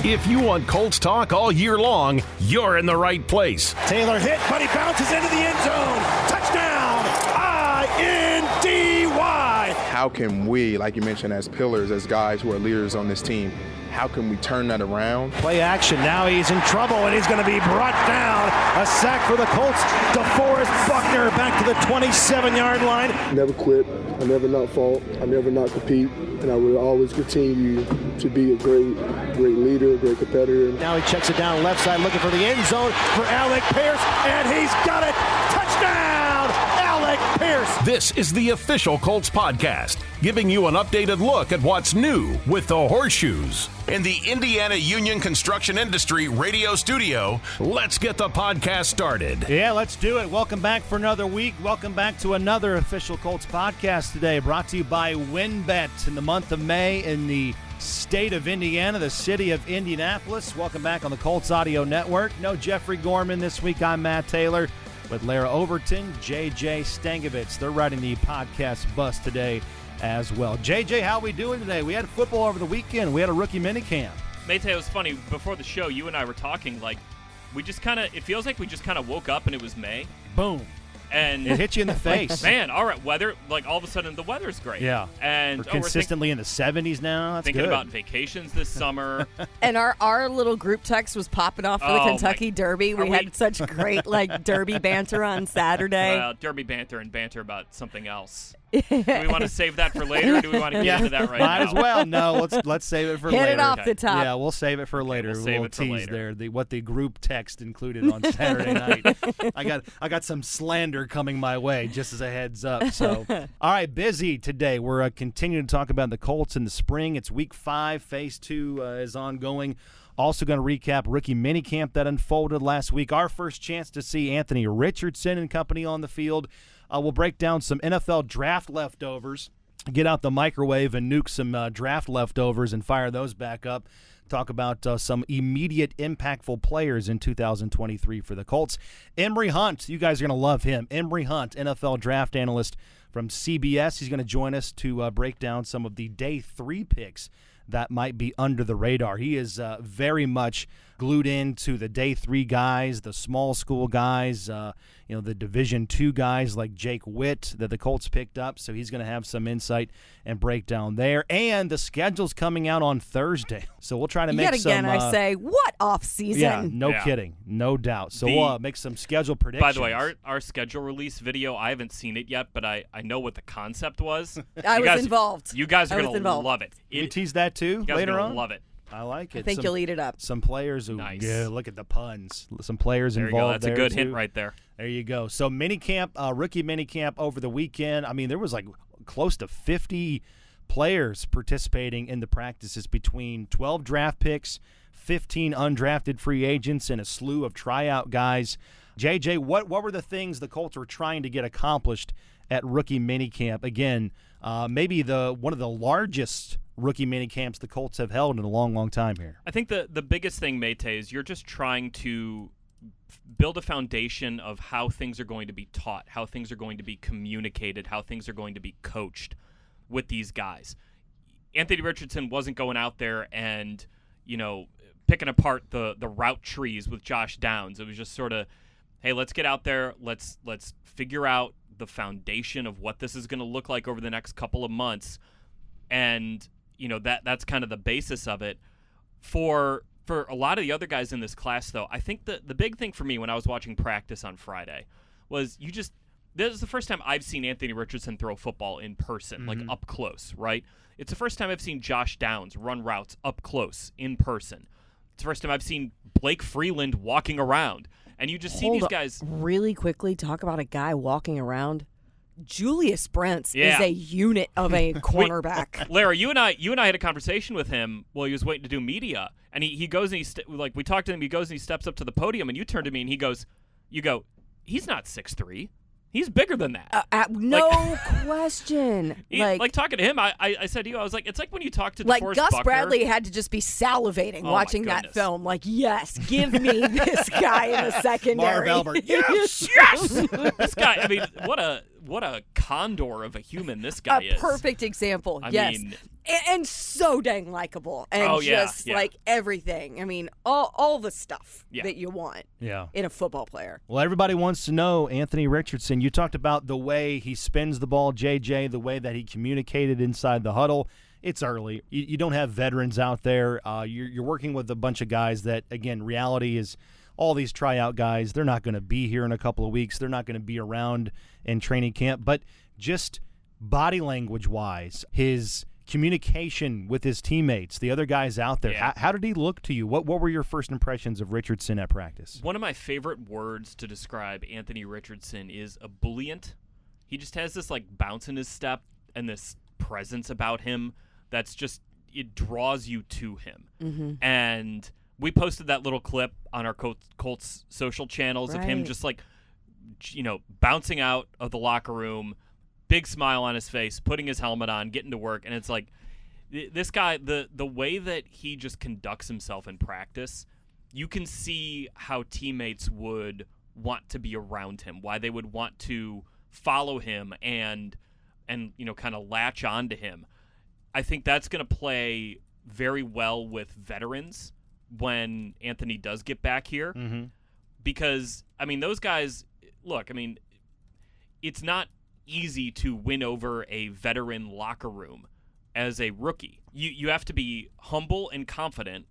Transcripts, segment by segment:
If you want Colts talk all year long, you're in the right place. Taylor hit, but he bounces into the end zone. Touchdown! I-N-D-Y! How can we, like you mentioned, as pillars, as guys who are leaders on this team, how can we turn that around? Play action. Now he's in trouble, and he's going to be brought down. A sack for the Colts. DeForest Buckner back to the 27-yard line. Never quit. I never not fault. I never not compete. And I will always continue to be a great leader, a great competitor. Now he checks it down left side, looking for the end zone for Alec Pierce, and he's got it. Touchdown, Alec Pierce. This is the official Colts Podcast, giving you an updated look at what's new with the Horseshoes. In the Indiana Union Construction Industry radio studio, let's get the podcast started. Yeah, let's do it. Welcome back for another week. Welcome back to another official Colts Podcast today, brought to you by WynnBET in the month of May in the state of Indiana, the city of Indianapolis. Welcome back on the Colts Audio Network. No Jeffrey Gorman this week. I'm Matt Taylor with Larra Overton, JJ Stankevitz. They're riding the podcast bus today as well. JJ, how are we doing today? We had football over the weekend. We had a rookie minicamp. Mate, it was funny. Before the show, you and I were talking, like, it feels like we just kind of woke up and it was May. Boom. And it hit you in the face. Man, all right, weather, like all of a sudden the weather's great. Yeah. And we're consistently in the 70s now. That's thinking good. about vacations this summer. And our little group text was popping off for the Kentucky Derby. We had such great Derby banter on Saturday. Well, Derby banter and banter about something else. Do we want to save that for later, or do we want to get into that right now? Might as well. No, let's save it for later. Hit it off the top. Yeah, we'll save it for later. We'll save a it for tease later. there. What the group text included on Saturday night. I got some slander coming my way, just as a heads up. So, all right, busy today. We're continuing to talk about the Colts in the spring. It's Week 5. Phase 2 is ongoing. Also going to recap rookie minicamp that unfolded last week. Our first chance to see Anthony Richardson and company on the field. We'll break down some NFL draft leftovers, get out the microwave and nuke some draft leftovers and fire those back up. Talk about some immediate impactful players in 2023 for the Colts. Emory Hunt, you guys are going to love him. Emory Hunt, NFL draft analyst from CBS. He's going to join us to break down some of the day 3 picks that might be under the radar. He is very much glued into the day 3 guys, the small school guys, the Division II guys like Jake Witt that the Colts picked up. So he's going to have some insight and breakdown there. And the schedule's coming out on Thursday. So we'll try to make some... Yet again, I say, what off-season? Yeah, no kidding. No doubt. So we'll make some schedule predictions. By the way, our schedule release video, I haven't seen it yet, but I know what the concept was. I was involved. You guys are going to love it. You tease that too later on? Love it. I like it. I think you'll eat it up. Some players who, look at the puns. Some players there involved there. That's a good too. hint right there. There you go. So minicamp, rookie minicamp over the weekend. I mean, there was like close to 50 players participating in the practices between 12 draft picks, 15 undrafted free agents, and a slew of tryout guys. JJ, what were the things the Colts were trying to get accomplished at rookie minicamp? Again, maybe one of the largest rookie minicamps the Colts have held in a long, long time here. I think the biggest thing, Mate, is you're just trying to build a foundation of how things are going to be taught, how things are going to be communicated, how things are going to be coached with these guys. Anthony Richardson wasn't going out there and, picking apart the route trees with Josh Downs. It was just sort of, hey, let's get out there, let's figure out the foundation of what this is going to look like over the next couple of months. And that's kind of the basis of it. For a lot of the other guys in this class, though, I think the big thing for me when I was watching practice on Friday was this is the first time I've seen Anthony Richardson throw football in person, like up close, right? It's the first time I've seen Josh Downs run routes up close in person. It's the first time I've seen Blake Freeland walking around. And you just see these guys. Really quickly, talk about a guy walking around. Julius Brents is a unit of a cornerback. Larry, you and I had a conversation with him while he was waiting to do media, and he goes and we talked to him. He goes and he steps up to the podium, and you turn to me and you go, he's not 6'3". He's bigger than that. No question. Like talking to him, I said to you, I was like, it's like when you talk to DeForest Gus Buckner. Bradley had to just be salivating watching that film. Like, yes, give me this guy in the secondary. Marv Albert, yes. This guy, I mean, what what a condor of a human this guy is. A perfect example. I yes. mean, and so dang likable. And like everything. I mean, all the stuff that you want in a football player. Well, everybody wants to know Anthony Richardson. You talked about the way he spins the ball, JJ, the way that he communicated inside the huddle. It's early. You don't have veterans out there. You're working with a bunch of guys that, again, reality is all these tryout guys, they're not going to be here in a couple of weeks. They're not going to be around in training camp. But just body language-wise, his communication with his teammates, the other guys out there, how did he look to you? What were your first impressions of Richardson at practice? One of my favorite words to describe Anthony Richardson is ebullient. He just has this like bounce in his step and this presence about him that's just, it draws you to him. Mm-hmm. And we posted that little clip on our Colts social channels of him just like, bouncing out of the locker room, big smile on his face, putting his helmet on, getting to work. And it's like, this guy, the way that he just conducts himself in practice, you can see how teammates would want to be around him, why they would want to follow him and kind of latch onto him. I think that's going to play very well with veterans when Anthony does get back here. Mm-hmm. Because, those guys, look, it's not easy to win over a veteran locker room as a rookie. You have to be humble and confident,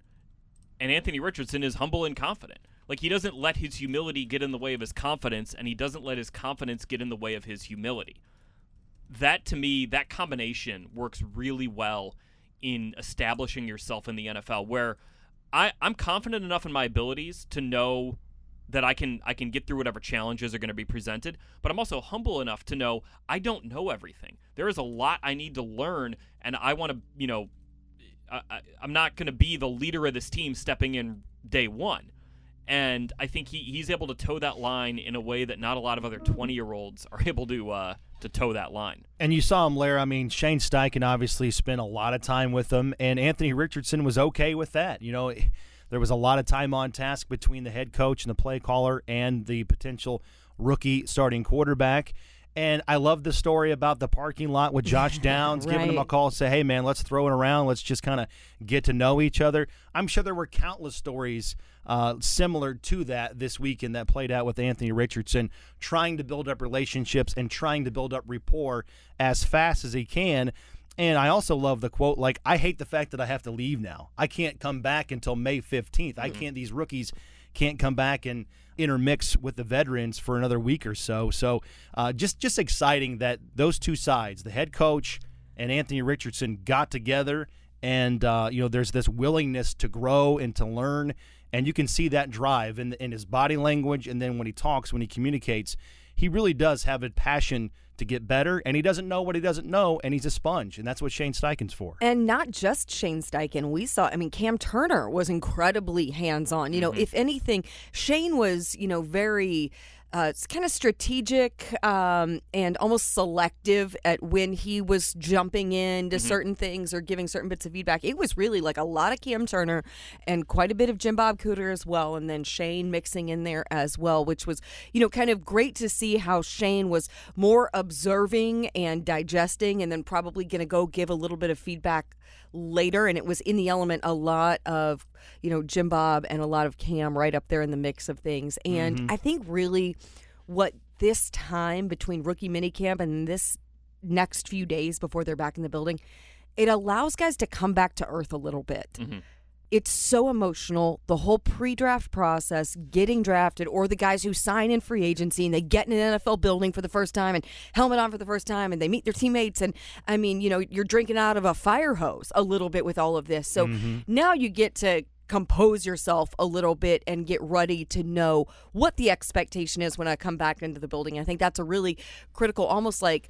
and Anthony Richardson is humble and confident. Like, he doesn't let his humility get in the way of his confidence, and he doesn't let his confidence get in the way of his humility. That, to me, that combination works really well in establishing yourself in the NFL, where I'm confident enough in my abilities to know that I can get through whatever challenges are going to be presented, but I'm also humble enough to know I don't know everything. There is a lot I need to learn, and I want to, I'm not going to be the leader of this team stepping in day one. And I think he's able to toe that line in a way that not a lot of other 20-year-olds are able to toe that line. And you saw him, Larra. Shane Steichen obviously spent a lot of time with him, and Anthony Richardson was okay with that. There was a lot of time on task between the head coach and the play caller and the potential rookie starting quarterback. And I love the story about the parking lot with Josh Downs, giving him a call, say, hey, man, let's throw it around. Let's just kind of get to know each other. I'm sure there were countless stories similar to that this weekend that played out with Anthony Richardson, trying to build up relationships and trying to build up rapport as fast as he can. And I also love the quote, like, I hate the fact that I have to leave now. I can't come back until May 15th. These rookies can't come back and intermix with the veterans for another week or so. So just exciting that those two sides, the head coach and Anthony Richardson, got together, and there's this willingness to grow and to learn, and you can see that drive in his body language, and then when he talks, when he communicates, he really does have a passion to get better, and he doesn't know what he doesn't know, and he's a sponge, and that's what Shane Steichen's for. And not just Shane Steichen. We saw, Cam Turner was incredibly hands-on. If anything, Shane was, very kind of strategic and almost selective at when he was jumping into certain things or giving certain bits of feedback. It was really like a lot of Cam Turner and quite a bit of Jim Bob Cooter as well, and then Shane mixing in there as well, which was, kind of great to see how Shane was more observing and digesting, and then probably going to go give a little bit of feedback later. And it was in the element a lot of, Jim Bob and a lot of Cam right up there in the mix of things. And I think really what this time between rookie minicamp and this next few days before they're back in the building, it allows guys to come back to earth a little bit. It's so emotional, the whole pre-draft process, getting drafted, or the guys who sign in free agency and they get in an NFL building for the first time and helmet on for the first time and they meet their teammates. And, you're drinking out of a fire hose a little bit with all of this. So now you get to compose yourself a little bit and get ready to know what the expectation is when I come back into the building. I think that's a really critical, almost like,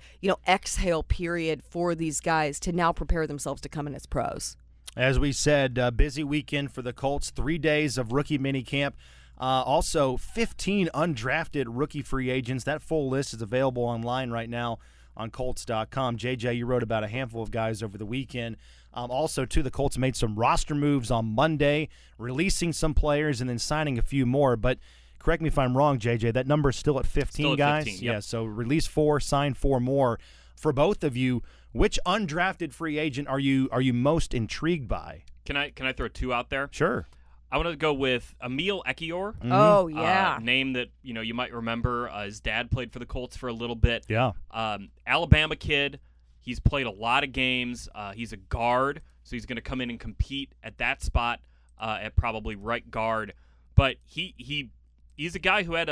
exhale period for these guys to now prepare themselves to come in as pros. As we said, busy weekend for the Colts, 3 days of rookie minicamp. Also, 15 undrafted rookie free agents. That full list is available online right now on Colts.com. JJ, you wrote about a handful of guys over the weekend. Also, too, the Colts made some roster moves on Monday, releasing some players and then signing a few more. But correct me if I'm wrong, JJ, that number's still at 15 Still at guys? 15, yep. Yeah, so release 4, sign 4 more. For both of you, which undrafted free agent are you most intrigued by? Can I throw 2 out there? Sure. I want to go with Emil Ekiyor. Oh, yeah. Name that you might remember. His dad played for the Colts for a little bit. Yeah. Alabama kid. He's played a lot of games. He's a guard, so he's going to come in and compete at that spot at probably right guard. But he's a guy who had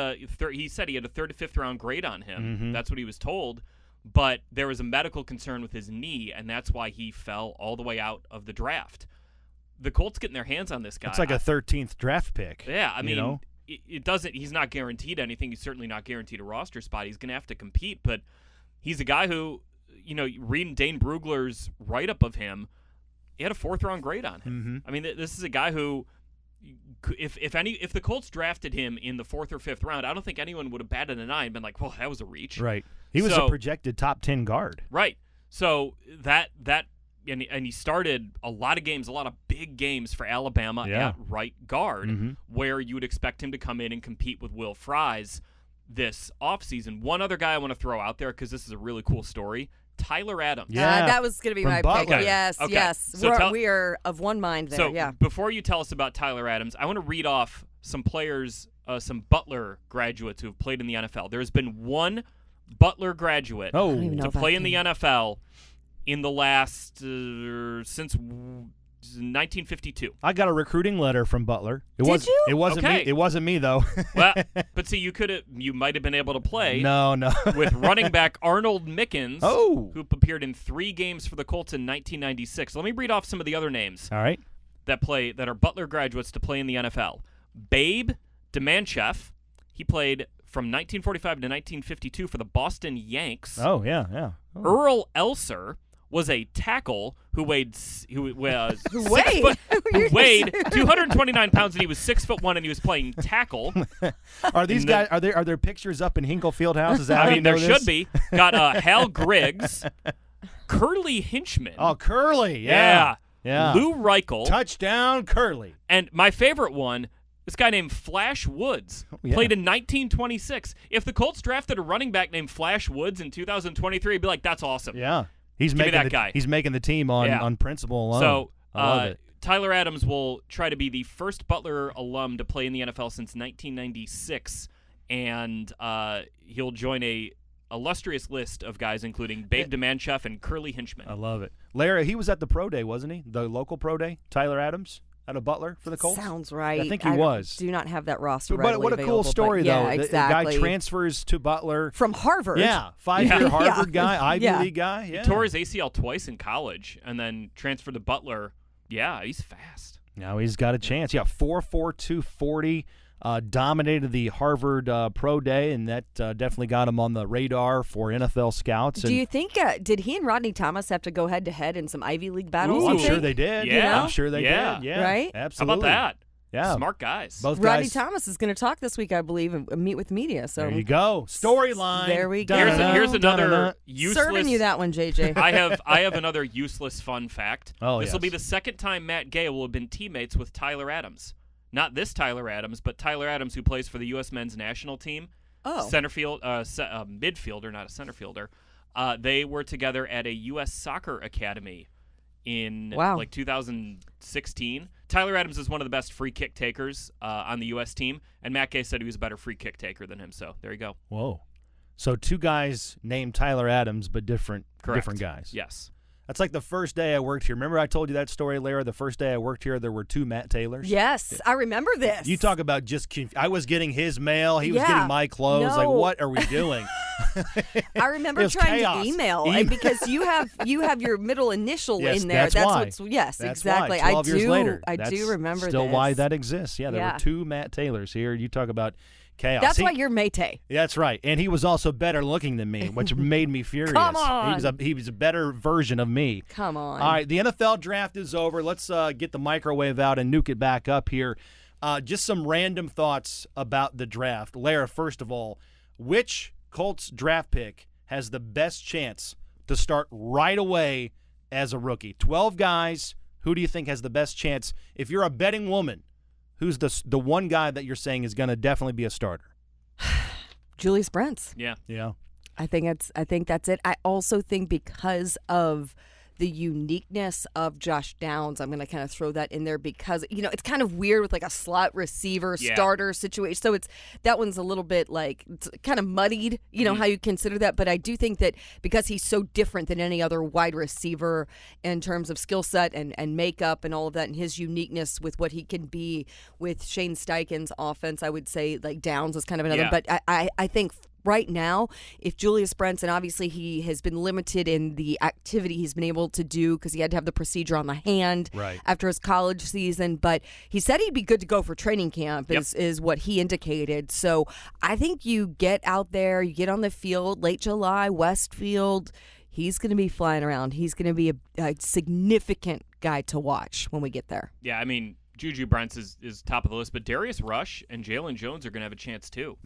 he said he had a 3rd to 5th round grade on him. Mm-hmm. That's what he was told. But there was a medical concern with his knee, and that's why he fell all the way out of the draft. The Colts getting their hands on this guy. It's like a 13th draft pick. Yeah, I mean, it doesn't. He's not guaranteed anything. He's certainly not guaranteed a roster spot. He's going to have to compete, but he's a guy who, reading Dane Brugler's write-up of him, he had a 4th round grade on him. Mm-hmm. I mean, this is a guy who, if the Colts drafted him in the 4th or 5th round, I don't think anyone would have batted an eye and been like, well, that was a reach. Right. He was a projected top 10 guard. Right. So and he started a lot of games, a lot of big games for Alabama at right guard, where you would expect him to come in and compete with Will Fries this offseason. One other guy I want to throw out there, because this is a really cool story, Tyler Adams. Yeah, that was going to be from my Butler. pick. Yes, Okay. yes. So We are of one mind there, So yeah. before you tell us about Tyler Adams, I want to read off some players, some Butler graduates who have played in the NFL. There's been one Butler graduate I don't even know to if I play in the can- NFL in the last since 1952. I got a recruiting letter from Butler. Did you? It wasn't Okay. me. It wasn't me though. Well, but see, you might have been able to play No. with running back Arnold Mickens, Oh. who appeared in 3 games for the Colts in 1996. Let me read off some of the other names All right. that are Butler graduates to play in the NFL. Babe DeMancheff, he played from 1945 to 1952 for the Boston Yanks. Oh, yeah. Oh. Earl Elser was a tackle who weighed 229 pounds, and he was 6'1", and he was playing tackle. Are these guys? Are there pictures up in Hinkle Fieldhouse? Is that how I you mean, know there this? should be. Got Hal Griggs, Curly Hinchman. Oh, Curly. Yeah. Lou Reichel. Touchdown, Curly. And my favorite one, this guy named Flash Woods, yeah. played in 1926. If the Colts drafted a running back named Flash Woods in 2023, I'd be like, that's awesome. Yeah. He's Give me making that guy. He's making the team on principle alone. So I love it. Tyler Adams will try to be the first Butler alum to play in the NFL since 1996, and he'll join a illustrious list of guys including Babe DeMancheff and Curly Hinchman. I love it. Larry, he was at the pro day, wasn't he? The local pro day. Tyler Adams out of Butler for the Colts. Sounds right. I think he was. Do not have that roster But readily what a cool available, story, but though. yeah, exactly. The guy transfers to Butler. From Harvard. Yeah, 5-year Harvard guy, Ivy Yeah. League guy. Yeah. He tore his ACL twice in college and then transferred to Butler. Yeah, he's fast. Now he's got a chance. Yeah, 4.42 240. Dominated the Harvard pro day, and that definitely got him on the radar for NFL scouts. Do you think, did he and Rodney Thomas have to go head-to-head in some Ivy League battles? Ooh. you I'm think? sure they did. Yeah. I'm sure they Yeah. did. Yeah. Right? How Absolutely. about that? Yeah. Smart guys. Both Rodney guys. Thomas is going to talk this week, I believe, and meet with media. So There you go. Storyline. There we go. Here's another Dun-dun-dun. useless. serving you that one, JJ. I have another useless fun fact. Oh, This will yes. be the second time Matt Gay will have been teammates with Tyler Adams. Not this Tyler Adams, but Tyler Adams, who plays for the U.S. men's national team. Oh. Midfielder, not a center fielder. They were together at a U.S. soccer academy in Wow. 2016. Tyler Adams is one of the best free kick takers on the U.S. team, and Matt Gay said he was a better free kick taker than him. So there you go. Whoa. So 2 guys named Tyler Adams, but different guys. Yes. That's like the first day I worked here. Remember I told you that story, Lara? The first day I worked here, there were 2 Matt Taylors. Yes, I remember this. You talk about I was getting his mail. He was Yeah. getting my clothes. Like, No. what are we doing? I remember It was trying chaos. to email and because you have your middle initial Yes, in there. that's why. what's yes, That's exactly. why. 12 years later. I That's do remember still this. why that exists. Yeah, there Yeah. were 2 Matt Taylors here. You talk about chaos. That's why you're Maytay. That's right. And he was also better looking than me, which made me furious. Come on. He was a better version of me. Come on. All right, the NFL draft is over. Let's get the microwave out and nuke it back up here. Just some random thoughts about the draft. Lara, first of all, which Colts draft pick has the best chance to start right away as a rookie? 12 guys. Who do you think has the best chance? If you're a betting woman, who's the one guy that you're saying is going to definitely be a starter? Julius Brents. Yeah. I think that's it. I also think because of the uniqueness of Josh Downs, I'm going to kind of throw that in there because, it's kind of weird with like a slot receiver starter situation. So that one's a little bit like it's kind of muddied, how you consider that. But I do think that because he's so different than any other wide receiver in terms of skill set and makeup and all of that and his uniqueness with what he can be with Shane Steichen's offense, I would say like Downs is kind of another. But I think right now, if Julius Brents, and obviously he has been limited in the activity he's been able to do because he had to have the procedure on the hand after his college season, but he said he'd be good to go for training camp is what he indicated. So I think you get out there, you get on the field, late July, Westfield, he's going to be flying around. He's going to be a significant guy to watch when we get there. Yeah, I mean, Juju Brents is top of the list, but Darius Rush and Jalen Jones are going to have a chance too.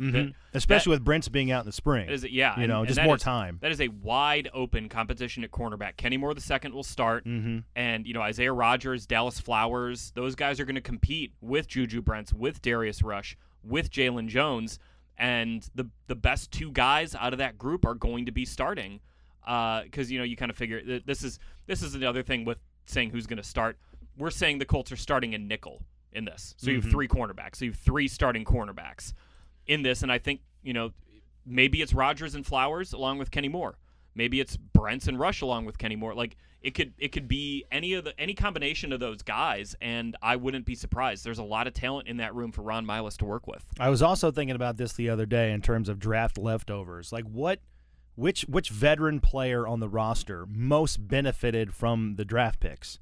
Especially with Brents being out in the spring. Just more time. That is a wide open competition at cornerback. Kenny Moore II will start, and Isaiah Rodgers, Dallas Flowers, those guys are going to compete with Juju Brents, with Darius Rush, with Jalen Jones, and the best two guys out of that group are going to be starting because you kind of figure this is another thing with saying who's going to start. We're saying the Colts are starting a nickel in this. So you have three cornerbacks. So you have three starting cornerbacks in this. And I think, maybe it's Rodgers and Flowers along with Kenny Moore. Maybe it's Brents and Rush along with Kenny Moore. Like it could be any combination of those guys, and I wouldn't be surprised. There's a lot of talent in that room for Ron Miles to work with. I was also thinking about this the other day in terms of draft leftovers. Like which veteran player on the roster most benefited from the draft picks?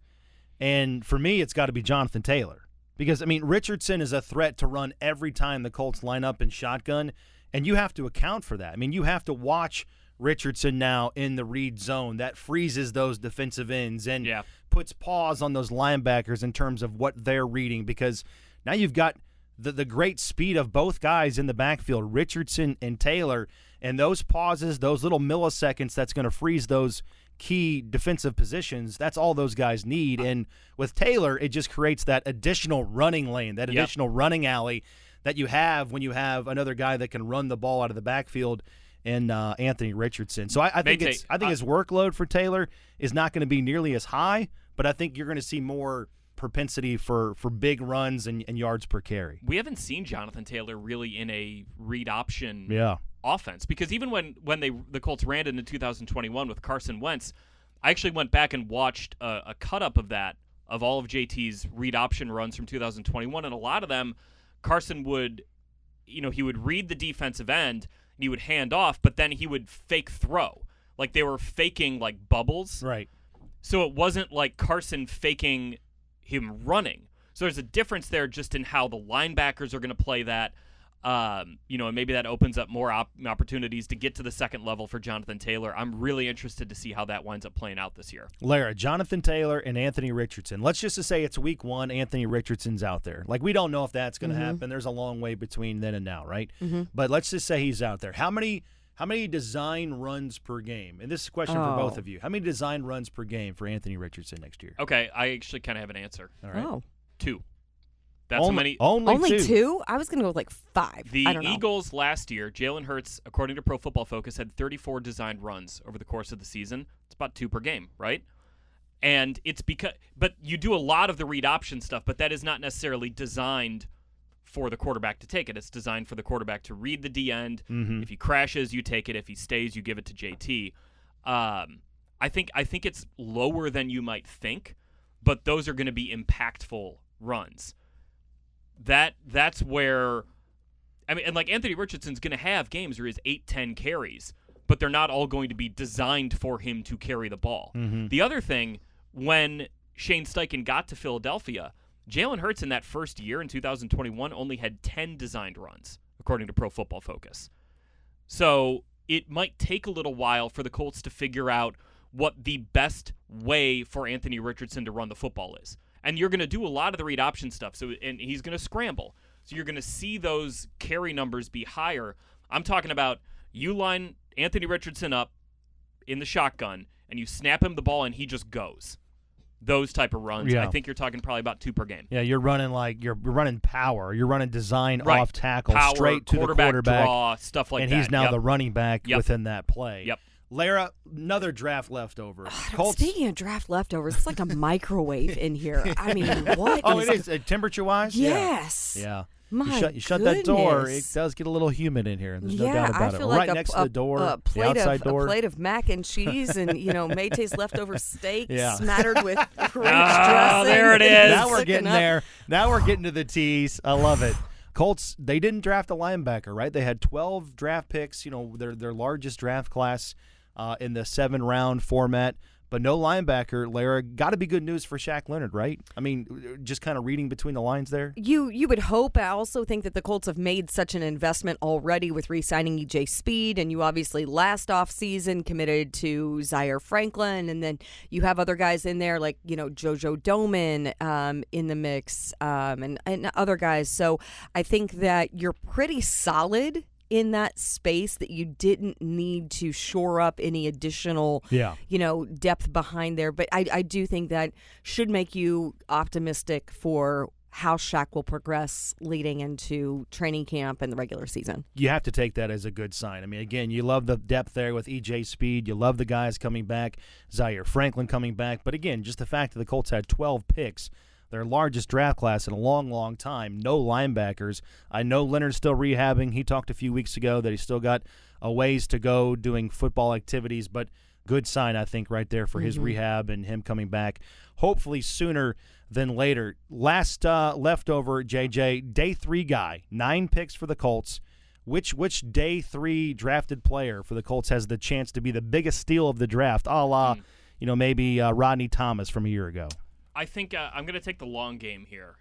And for me, it's got to be Jonathan Taylor because, Richardson is a threat to run every time the Colts line up in shotgun, and you have to account for that. You have to watch Richardson now in the read zone. That freezes those defensive ends and puts pause on those linebackers in terms of what they're reading because now you've got the great speed of both guys in the backfield, Richardson and Taylor, and those pauses, those little milliseconds that's going to freeze those key defensive positions, that's all those guys need. And with Taylor, it just creates that additional running lane, that additional running alley that you have when you have another guy that can run the ball out of the backfield and Anthony Richardson. So I think his workload for Taylor is not going to be nearly as high, but I think you're going to see more propensity for big runs and yards per carry. We haven't seen Jonathan Taylor really in a read option offense because even when the Colts ran it in 2021 with Carson Wentz, I actually went back and watched a cut-up of that, of all of JT's read option runs from 2021, and a lot of them, Carson would, he would read the defensive end, and he would hand off, but then he would fake throw. Like they were faking like bubbles. Right. So it wasn't like Carson faking him running. So there's a difference there just in how the linebackers are going to play that. And maybe that opens up more opportunities to get to the second level for Jonathan Taylor. I'm really interested to see how that winds up playing out this year. Larra, Jonathan Taylor and Anthony Richardson. Let's just say it's week one, Anthony Richardson's out there. Like, we don't know if that's going to happen. There's a long way between then and now, right? But let's just say he's out there. How many design runs per game? And this is a question for both of you. How many design runs per game for Anthony Richardson next year? Okay, I actually kind of have an answer. All right. 2. That's how many. Only two? I was going to go with like 5. The Eagles last year, Jalen Hurts, according to Pro Football Focus, had 34 designed runs over the course of the season. It's about 2 per game, right? And it's but you do a lot of the read option stuff, but that is not necessarily designed for the quarterback to take it. It's designed for the quarterback to read the D end. If he crashes, you take it. If he stays, you give it to JT. I think it's lower than you might think, but those are going to be impactful runs. That's where, and like Anthony Richardson's going to have games where he has 8-10 carries, but they're not all going to be designed for him to carry the ball. The other thing, when Shane Steichen got to Philadelphia, Jalen Hurts in that first year in 2021 only had 10 designed runs, according to Pro Football Focus. So it might take a little while for the Colts to figure out what the best way for Anthony Richardson to run the football is. And you're going to do a lot of the read option stuff, and he's going to scramble. So you're going to see those carry numbers be higher. I'm talking about you line Anthony Richardson up in the shotgun, and you snap him the ball, and he just goes. those type of runs. Yeah. I think you're talking probably about 2 per game. Yeah, you're running power. You're running design Right. off tackle Power, straight to the quarterback. draw, stuff like and that. he's now Yep. the running back Yep. within that play. Yep. Lara, another draft leftover. Colts. Speaking of draft leftovers, it's like a microwave in here. I mean, what? Oh, it is temperature-wise. Yes. Yeah. My You shut that door. It goodness. does get a little humid in here. There's no Yeah, doubt about I it. feel We're like right next to the door, a the plate outside door. A plate of mac and cheese and, Mayte's leftover steak Yeah. smattered with ranch dressing. There it is. Now we're Sticking getting up. there. Now we're getting to the tees. I love it. Colts, they didn't draft a linebacker, right? They had 12 draft picks, their largest draft class in the 7-round format, but no linebacker. Lara, got to be good news for Shaq Leonard, right? I mean, just kind of reading between the lines there. You would hope. I also think that the Colts have made such an investment already with re-signing EJ Speed, and you obviously last offseason committed to Zaire Franklin, and then you have other guys in there like, JoJo Doman in the mix and other guys. So I think that you're pretty solid in that space, that you didn't need to shore up any additional, depth behind there. But I do think that should make you optimistic for how Shaq will progress leading into training camp and the regular season. You have to take that as a good sign. I mean, again, you love the depth there with EJ Speed. You love the guys coming back, Zaire Franklin coming back. But again, just the fact that the Colts had 12 picks, their largest draft class in a long, long time, no linebackers. I know Leonard's still rehabbing. He talked a few weeks ago that he's still got a ways to go doing football activities, but good sign, I think, right there for his rehab and him coming back, hopefully sooner than later. Last leftover, JJ, day 3 guy, 9 picks for the Colts. Which day 3 drafted player for the Colts has the chance to be the biggest steal of the draft, a la, maybe Rodney Thomas from a year ago? I think I'm going to take the long game here.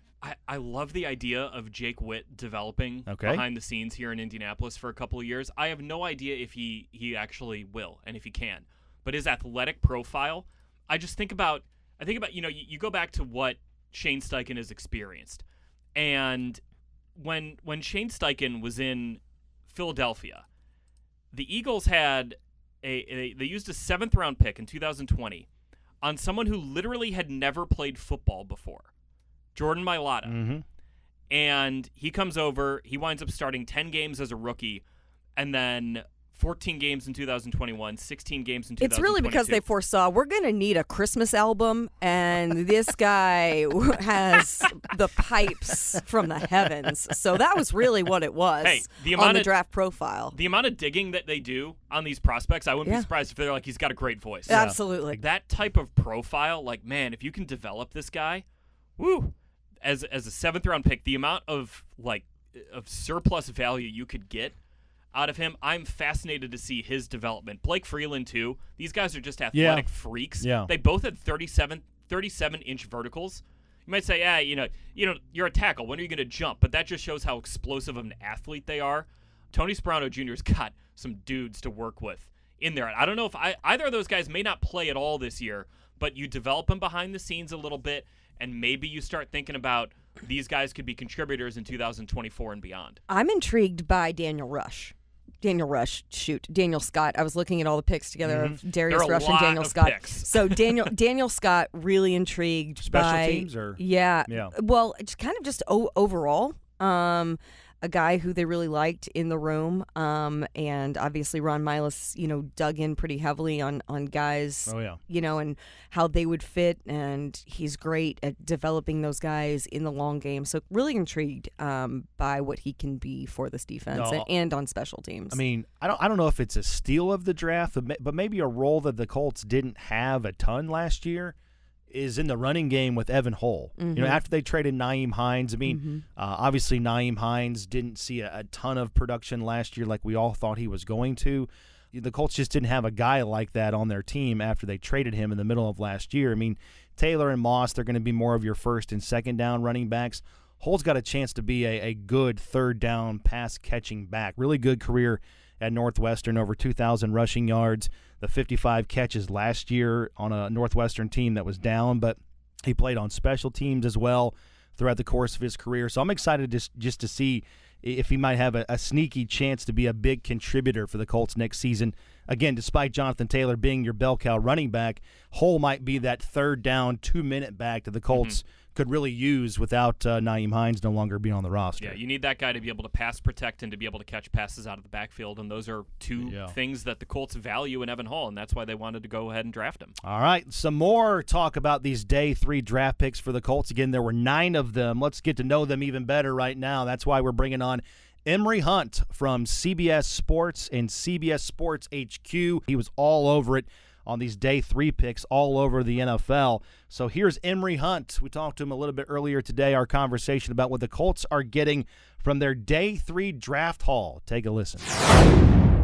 I love the idea of Jake Witt developing behind the scenes here in Indianapolis for a couple of years. I have no idea if he actually will and if he can. But his athletic profile, I think about, you go back to what Shane Steichen has experienced. And when Shane Steichen was in Philadelphia, the Eagles had they used a 7th round pick in 2020 on someone who literally had never played football before, Jordan Mailata. Mm-hmm. And he comes over, he winds up starting 10 games as a rookie, and then 14 games in 2021, 16 games in 2022. It's really because they foresaw we're going to need a Christmas album, and this guy has the pipes from the heavens. So that was really what it was on the draft profile. The amount of digging that they do on these prospects, I wouldn't be surprised if they're like, he's got a great voice. Absolutely. Like that type of profile, like, man, if you can develop this guy, woo, as a 7th round pick, the amount of surplus value you could get out of him, I'm fascinated to see his development. Blake Freeland, too. These guys are just athletic freaks. Yeah. They both had 37-inch verticals. You might say, you're a tackle. When are you going to jump? But that just shows how explosive of an athlete they are. Tony Sperano Jr.'s got some dudes to work with in there. I don't know if either of those guys may not play at all this year, but you develop them behind the scenes a little bit, and maybe you start thinking about these guys could be contributors in 2024 and beyond. I'm intrigued by Daniel Scott. I was looking at all the picks together of Darius Rush and Daniel Scott. Picks. So Daniel Scott, really intrigued Special by teams or yeah. Well, it's kind of just overall. A guy who they really liked in the room, and obviously Ron Milas, dug in pretty heavily on guys, and how they would fit, and he's great at developing those guys in the long game. So really intrigued by what he can be for this defense and on special teams. I mean, I don't know if it's a steal of the draft, but maybe a role that the Colts didn't have a ton last year is in the running game with Evan Hull. After they traded Nyheim Hines, obviously Nyheim Hines didn't see a ton of production last year like we all thought he was going to. The Colts just didn't have a guy like that on their team after they traded him in the middle of last year. I mean, Taylor and Moss, they're going to be more of your first and second down running backs. Hull's got a chance to be a good third down pass-catching back. Really good career at Northwestern, over 2,000 rushing yards, the 55 catches last year on a Northwestern team that was down, but he played on special teams as well throughout the course of his career. So I'm excited just to see if he might have a sneaky chance to be a big contributor for the Colts next season. again, despite Jonathan Taylor being your bell cow running back, Hull might be that third down, 2-minute back that the Colts could really use without Nyheim Hines no longer being on the roster. Yeah, you need that guy to be able to pass protect and to be able to catch passes out of the backfield, and those are two things that the Colts value in Evan Hull, and that's why they wanted to go ahead and draft him. All right, some more talk about these day 3 draft picks for the Colts. Again, there were 9 of them. Let's get to know them even better right now. That's why we're bringing on Emory Hunt from CBS Sports and CBS Sports HQ. He was all over it on these day 3 picks all over the NFL. So here's Emory Hunt. We talked to him a little bit earlier today, our conversation about what the Colts are getting from their day 3 draft haul. Take a listen.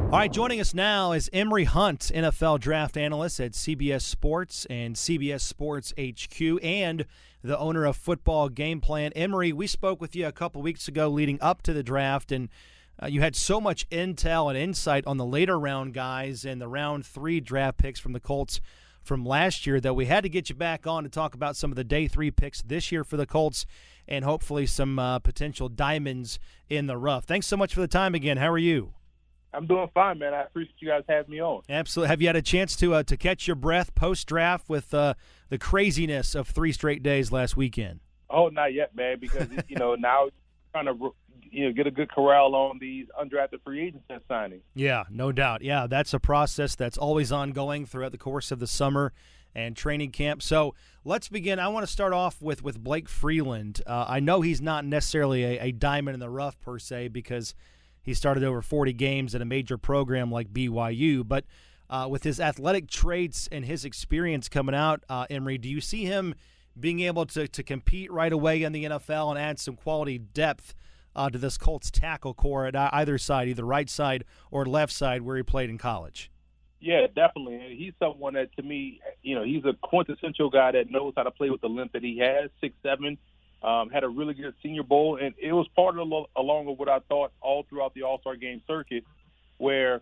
All right, joining us now is Emory Hunt, NFL draft analyst at CBS Sports and CBS Sports HQ, and the owner of Football Game Plan. Emory, we spoke with you a couple weeks ago leading up to the draft, and you had so much intel and insight on the later round guys and the round 3 draft picks from the Colts from last year that we had to get you back on to talk about some of the day 3 picks this year for the Colts and hopefully some potential diamonds in the rough. Thanks so much for the time again. How are you? I'm doing fine, man. I appreciate you guys having me on. Absolutely. Have you had a chance to catch your breath post-draft with the craziness of 3 straight days last weekend? Oh, not yet, man, because, now trying to get a good corral on these undrafted free agents that's signing. Yeah, no doubt. Yeah, that's a process that's always ongoing throughout the course of the summer and training camp. So let's begin. I want to start off with Blake Freeland. I know he's not necessarily a diamond in the rough per se because he started over 40 games at a major program like BYU, but with his athletic traits and his experience coming out, Emory, do you see him being able to compete right away in the NFL and add some quality depth to this Colts tackle core at either side, either right side or left side where he played in college? Yeah, definitely. And he's someone that, to me, he's a quintessential guy that knows how to play with the length that he has, 6'7", had a really good Senior Bowl, and it was part of along with what I thought all throughout the All-Star Game circuit, where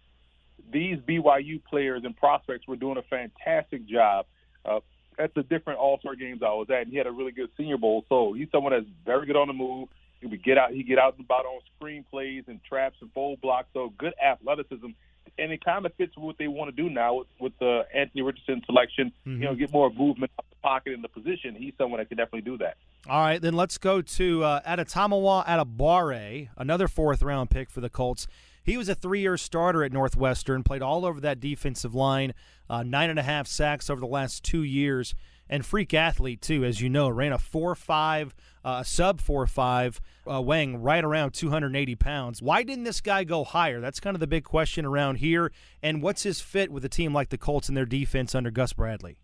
these BYU players and prospects were doing a fantastic job at the different All-Star games I was at, and he had a really good Senior Bowl. So he's someone that's very good on the move. He get out and about on screen plays and traps and fold blocks. So good athleticism, and it kind of fits what they want to do now with the Anthony Richardson selection. Get more movement out the pocket in the position. He's someone that can definitely do that. All right, then let's go to Adetomiwa Adebawore, another 4th-round pick for the Colts. He was a 3-year starter at Northwestern, played all over that defensive line, 9.5 sacks over the last 2 years, and freak athlete, too, as you know. Ran a 4.5, sub 4.5, weighing right around 280 pounds. Why didn't this guy go higher? That's kind of the big question around here. And what's his fit with a team like the Colts and their defense under Gus Bradley?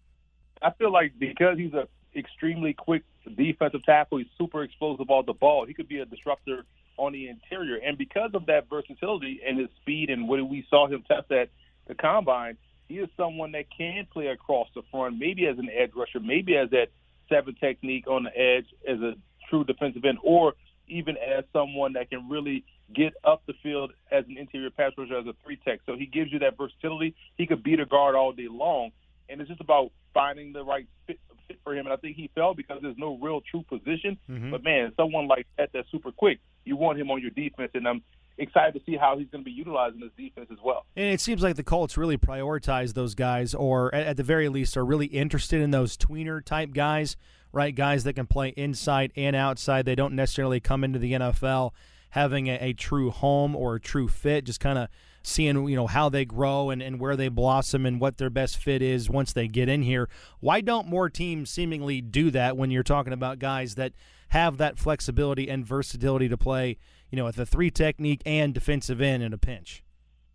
I feel like because he's an extremely quick defensive tackle, he's super explosive off the ball, he could be a disruptor on the interior. And because of that versatility and his speed and what we saw him test at the Combine, he is someone that can play across the front, maybe as an edge rusher, maybe as that 7 technique on the edge as a true defensive end, or even as someone that can really get up the field as an interior pass rusher as a 3-tech. So he gives you that versatility. He could beat a guard all day long, and it's just about finding the right fit for him. And I think he fell because there's no real true position. But, man, someone like that that's super quick, you want him on your defense, and I'm excited to see how he's going to be utilizing this defense as well. And it seems like the Colts really prioritize those guys, or at the very least are really interested in those tweener-type guys, right? Guys that can play inside and outside. They don't necessarily come into the NFL having a true home or a true fit, just kind of seeing how they grow and where they blossom and what their best fit is once they get in here. Why don't more teams seemingly do that when you're talking about guys that have that flexibility and versatility to play at the 3 technique and defensive end in a pinch?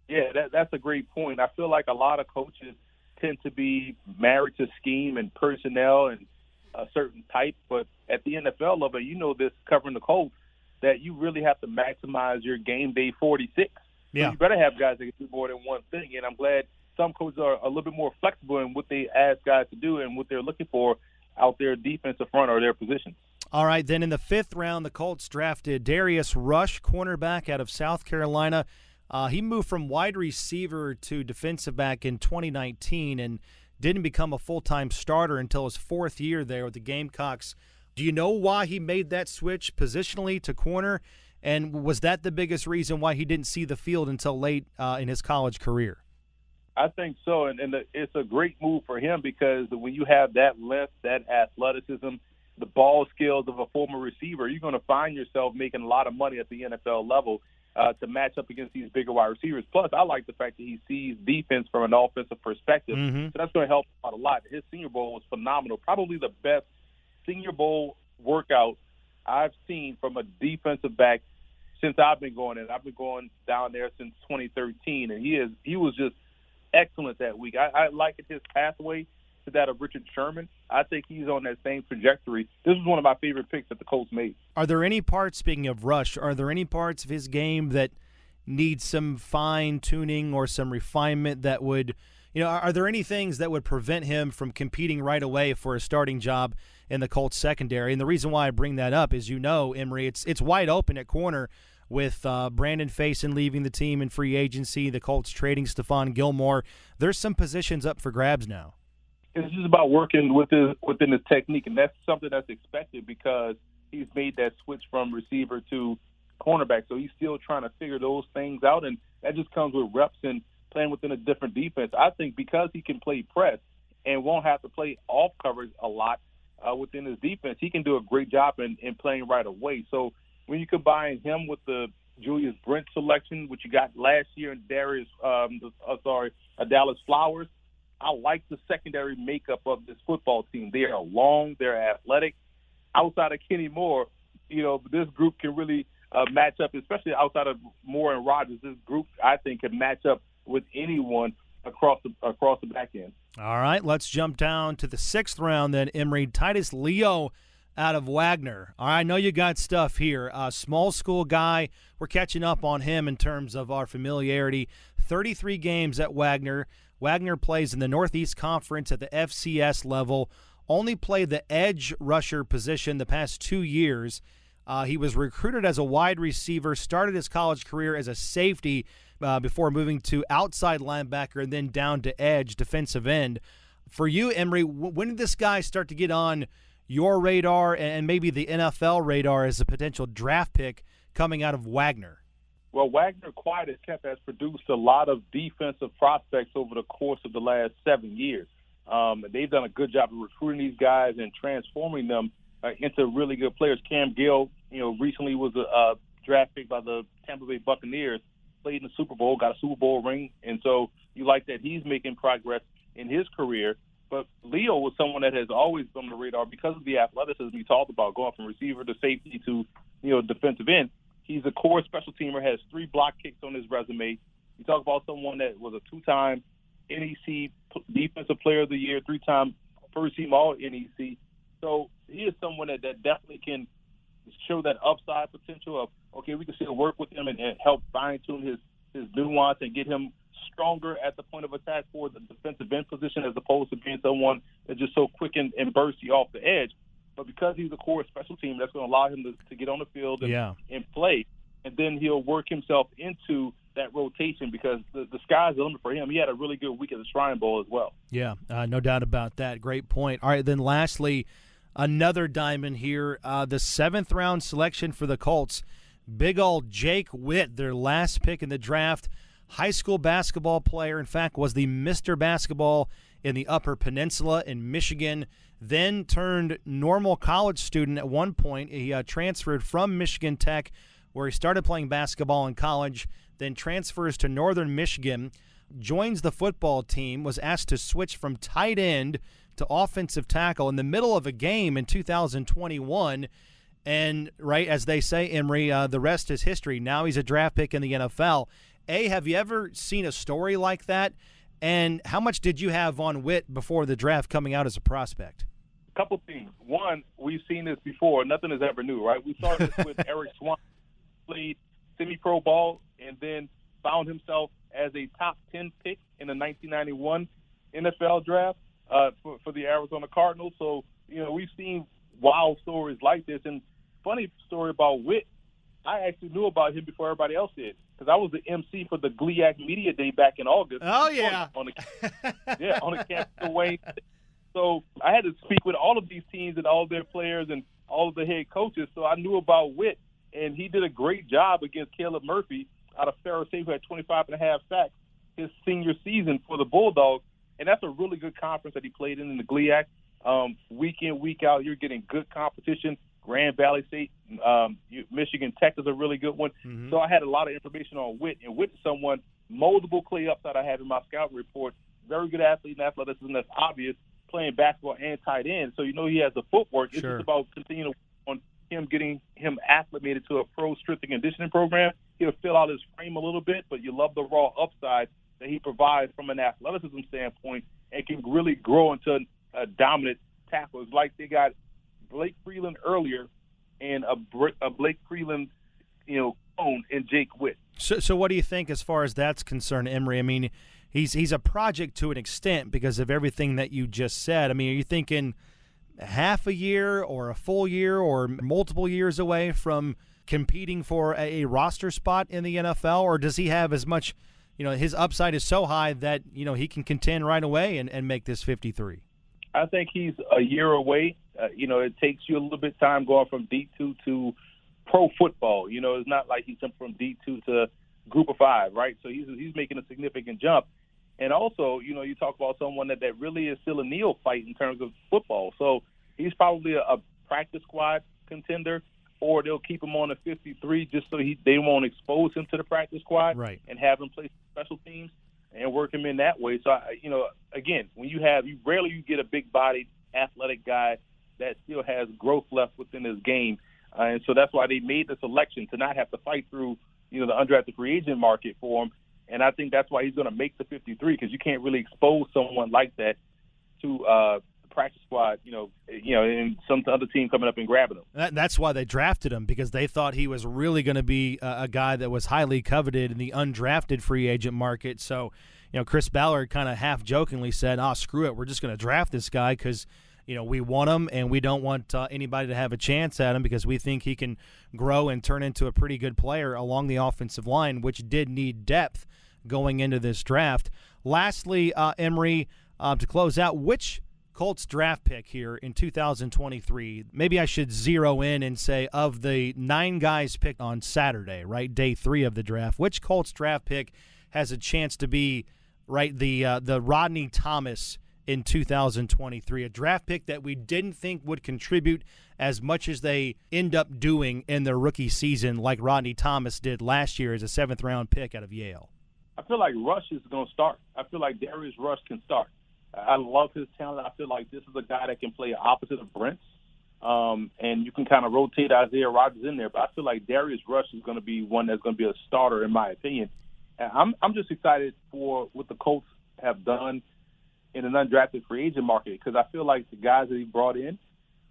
Yeah, that's a great point. I feel like a lot of coaches tend to be married to scheme and personnel and a certain type, but at the NFL level, this covering the Colts, that you really have to maximize your game day 46. Yeah. So you better have guys that can do more than one thing, and I'm glad some coaches are a little bit more flexible in what they ask guys to do and what they're looking for out their defensive front or their positions. All right, then in the 5th round, the Colts drafted Darius Rush, cornerback out of South Carolina. He moved from wide receiver to defensive back in 2019 and didn't become a full-time starter until his 4th year there with the Gamecocks. Do you know why he made that switch positionally to corner? And was that the biggest reason why he didn't see the field until late in his college career? I think so, and it's a great move for him because when you have that length, that athleticism, the ball skills of a former receiver, you're going to find yourself making a lot of money at the NFL level to match up against these bigger wide receivers. Plus, I like the fact that he sees defense from an offensive perspective, so that's going to help out a lot. His Senior Bowl was phenomenal, probably the best Senior Bowl workout I've seen from a defensive back since I've been going in. I've been going down there since 2013, and he was just excellent that week. I like his pathway to that of Richard Sherman. I think he's on that same trajectory. This was one of my favorite picks that the Colts made. Are there any parts, speaking of Rush, are there any parts of his game that need some fine-tuning or some refinement that would, are there any things that would prevent him from competing right away for a starting job in the Colts secondary? And the reason why I bring that up is, Emory, it's wide open at corner with Brandon Faison leaving the team in free agency, the Colts trading Stephon Gilmore. There's some positions up for grabs now. It's just about working within his technique, and that's something that's expected because he's made that switch from receiver to cornerback. So he's still trying to figure those things out, and that just comes with reps and playing within a different defense. I think because he can play press and won't have to play off coverage a lot within his defense, he can do a great job in playing right away. So when you combine him with the Julius Brent selection, which you got last year, and Dallas Flowers, I like the secondary makeup of this football team. They are long, they're athletic. Outside of Kenny Moore, this group can really match up, especially outside of Moore and Rodgers. This group, I think, can match up with anyone across the back end. All right, let's jump down to the 6th round then, Emory. Titus Leo out of Wagner. All right, I know you got stuff here. Small school guy. We're catching up on him in terms of our familiarity. 33 games at Wagner. Wagner plays in the Northeast Conference at the FCS level. Only played the edge rusher position the past 2 years. He was recruited as a wide receiver, started his college career as a safety before moving to outside linebacker and then down to edge, defensive end. For you, Emory, when did this guy start to get on your radar and maybe the NFL radar as a potential draft pick coming out of Wagner? Well, Wagner, quiet as kept, has produced a lot of defensive prospects over the course of the last 7 years. They've done a good job of recruiting these guys and transforming them into really good players. Cam Gill, recently was a draft pick by the Tampa Bay Buccaneers, played in the Super Bowl, got a Super Bowl ring, and so you like that he's making progress in his career. But Leo was someone that has always been on the radar because of the athleticism you talked about, going from receiver to safety to defensive end. He's a core special teamer, has 3 block kicks on his resume. You talk about someone that was a 2-time NEC Defensive Player of the Year, 3-time first-team All-NEC. So he is someone that definitely can show that upside potential of, okay, we can still work with him and help fine-tune his nuance and get him stronger at the point of attack for the defensive end position as opposed to being someone that's just so quick and bursty off the edge. But because he's a core special team, that's going to allow him to get on the field and play. And then he'll work himself into that rotation because the sky's the limit for him. He had a really good week at the Shrine Bowl as well. Yeah, no doubt about that. Great point. All right, then lastly, another diamond here, the 7th round selection for the Colts. Big old Jake Witt, their last pick in the draft. High school basketball player, in fact, was the Mr. Basketball in the Upper Peninsula in Michigan, then turned normal college student at one point. He transferred from Michigan Tech, where he started playing basketball in college, then transfers to Northern Michigan, joins the football team, was asked to switch from tight end to offensive tackle in the middle of a game in 2021. And, right, as they say, Emory, the rest is history. Now he's a draft pick in the NFL. Have you ever seen a story like that? And how much did you have on Witt before the draft coming out as a prospect? A couple things. One, we've seen this before. Nothing is ever new, right? We saw this with Eric Swan, played semi-pro ball, and then found himself as a top 10 pick in the 1991 NFL draft for the Arizona Cardinals. So, we've seen wild stories like this. And funny story about Witt, I actually knew about him before everybody else did because I was the MC for the GLIAC Media Day back in August. Oh, yeah. On the campus of Wayne. So I had to speak with all of these teams and all of their players and all of the head coaches. So I knew about Witt, and he did a great job against Caleb Murphy out of Ferris State, who had 25.5 sacks his senior season for the Bulldogs, and that's a really good conference that he played in the GLIAC. Week in, week out, you're getting good competition. Grand Valley State, Michigan Tech is a really good one. Mm-hmm. So I had a lot of information on Witt, and Witt is someone, moldable clay upside I have in my scout report. Very good athlete and athleticism that's obvious, playing basketball and tight end. So you know he has the footwork. It's just about continuing to work on him, getting him acclimated to a pro strength and conditioning program. He'll fill out his frame a little bit, but you love the raw upside that he provides from an athleticism standpoint and can really grow into a dominant tackle. It's like they got Blake Freeland earlier and a Blake Freeland, clone in Jake Witt. So what do you think as far as that's concerned, Emory? I mean, he's a project to an extent because of everything that you just said. I mean, are you thinking half a year or a full year or multiple years away from competing for a roster spot in the NFL, or does he have as much, his upside is so high that, he can contend right away and make this 53? I think he's a year away. It takes you a little bit of time going from D2 to pro football. It's not like he's jumped from D2 to Group of 5, right? So he's making a significant jump. And also, you talk about someone that really is still a neophyte in terms of football. So he's probably a practice squad contender, or they'll keep him on the 53 just so they won't expose him to the practice squad, right, and have him play special teams and work him in that way. So, again, when you rarely get a big-bodied, athletic guy that still has growth left within his game. And so that's why they made the selection to not have to fight through, the undrafted free agent market for him. And I think that's why he's going to make the 53, because you can't really expose someone like that to the practice squad, and some other team coming up and grabbing him. That's why they drafted him, because they thought he was really going to be a guy that was highly coveted in the undrafted free agent market. So, Chris Ballard kind of half-jokingly said, screw it, we're just going to draft this guy because – we want him, and we don't want anybody to have a chance at him because we think he can grow and turn into a pretty good player along the offensive line, which did need depth going into this draft. Lastly, Emory, to close out, which Colts draft pick here in 2023, maybe I should zero in and say of the 9 guys picked on Saturday, right, day 3 of the draft, which Colts draft pick has a chance to be, right, the Rodney Thomas in 2023, a draft pick that we didn't think would contribute as much as they end up doing in their rookie season, like Rodney Thomas did last year as a 7th-round pick out of Yale? I feel like Rush is going to start. I feel like Darius Rush can start. I love his talent. I feel like this is a guy that can play opposite of Brents, and you can kind of rotate Isaiah Rodgers in there. But I feel like Darius Rush is going to be one that's going to be a starter, in my opinion. And I'm just excited for what the Colts have done in an undrafted free agent market, because I feel like the guys that he brought in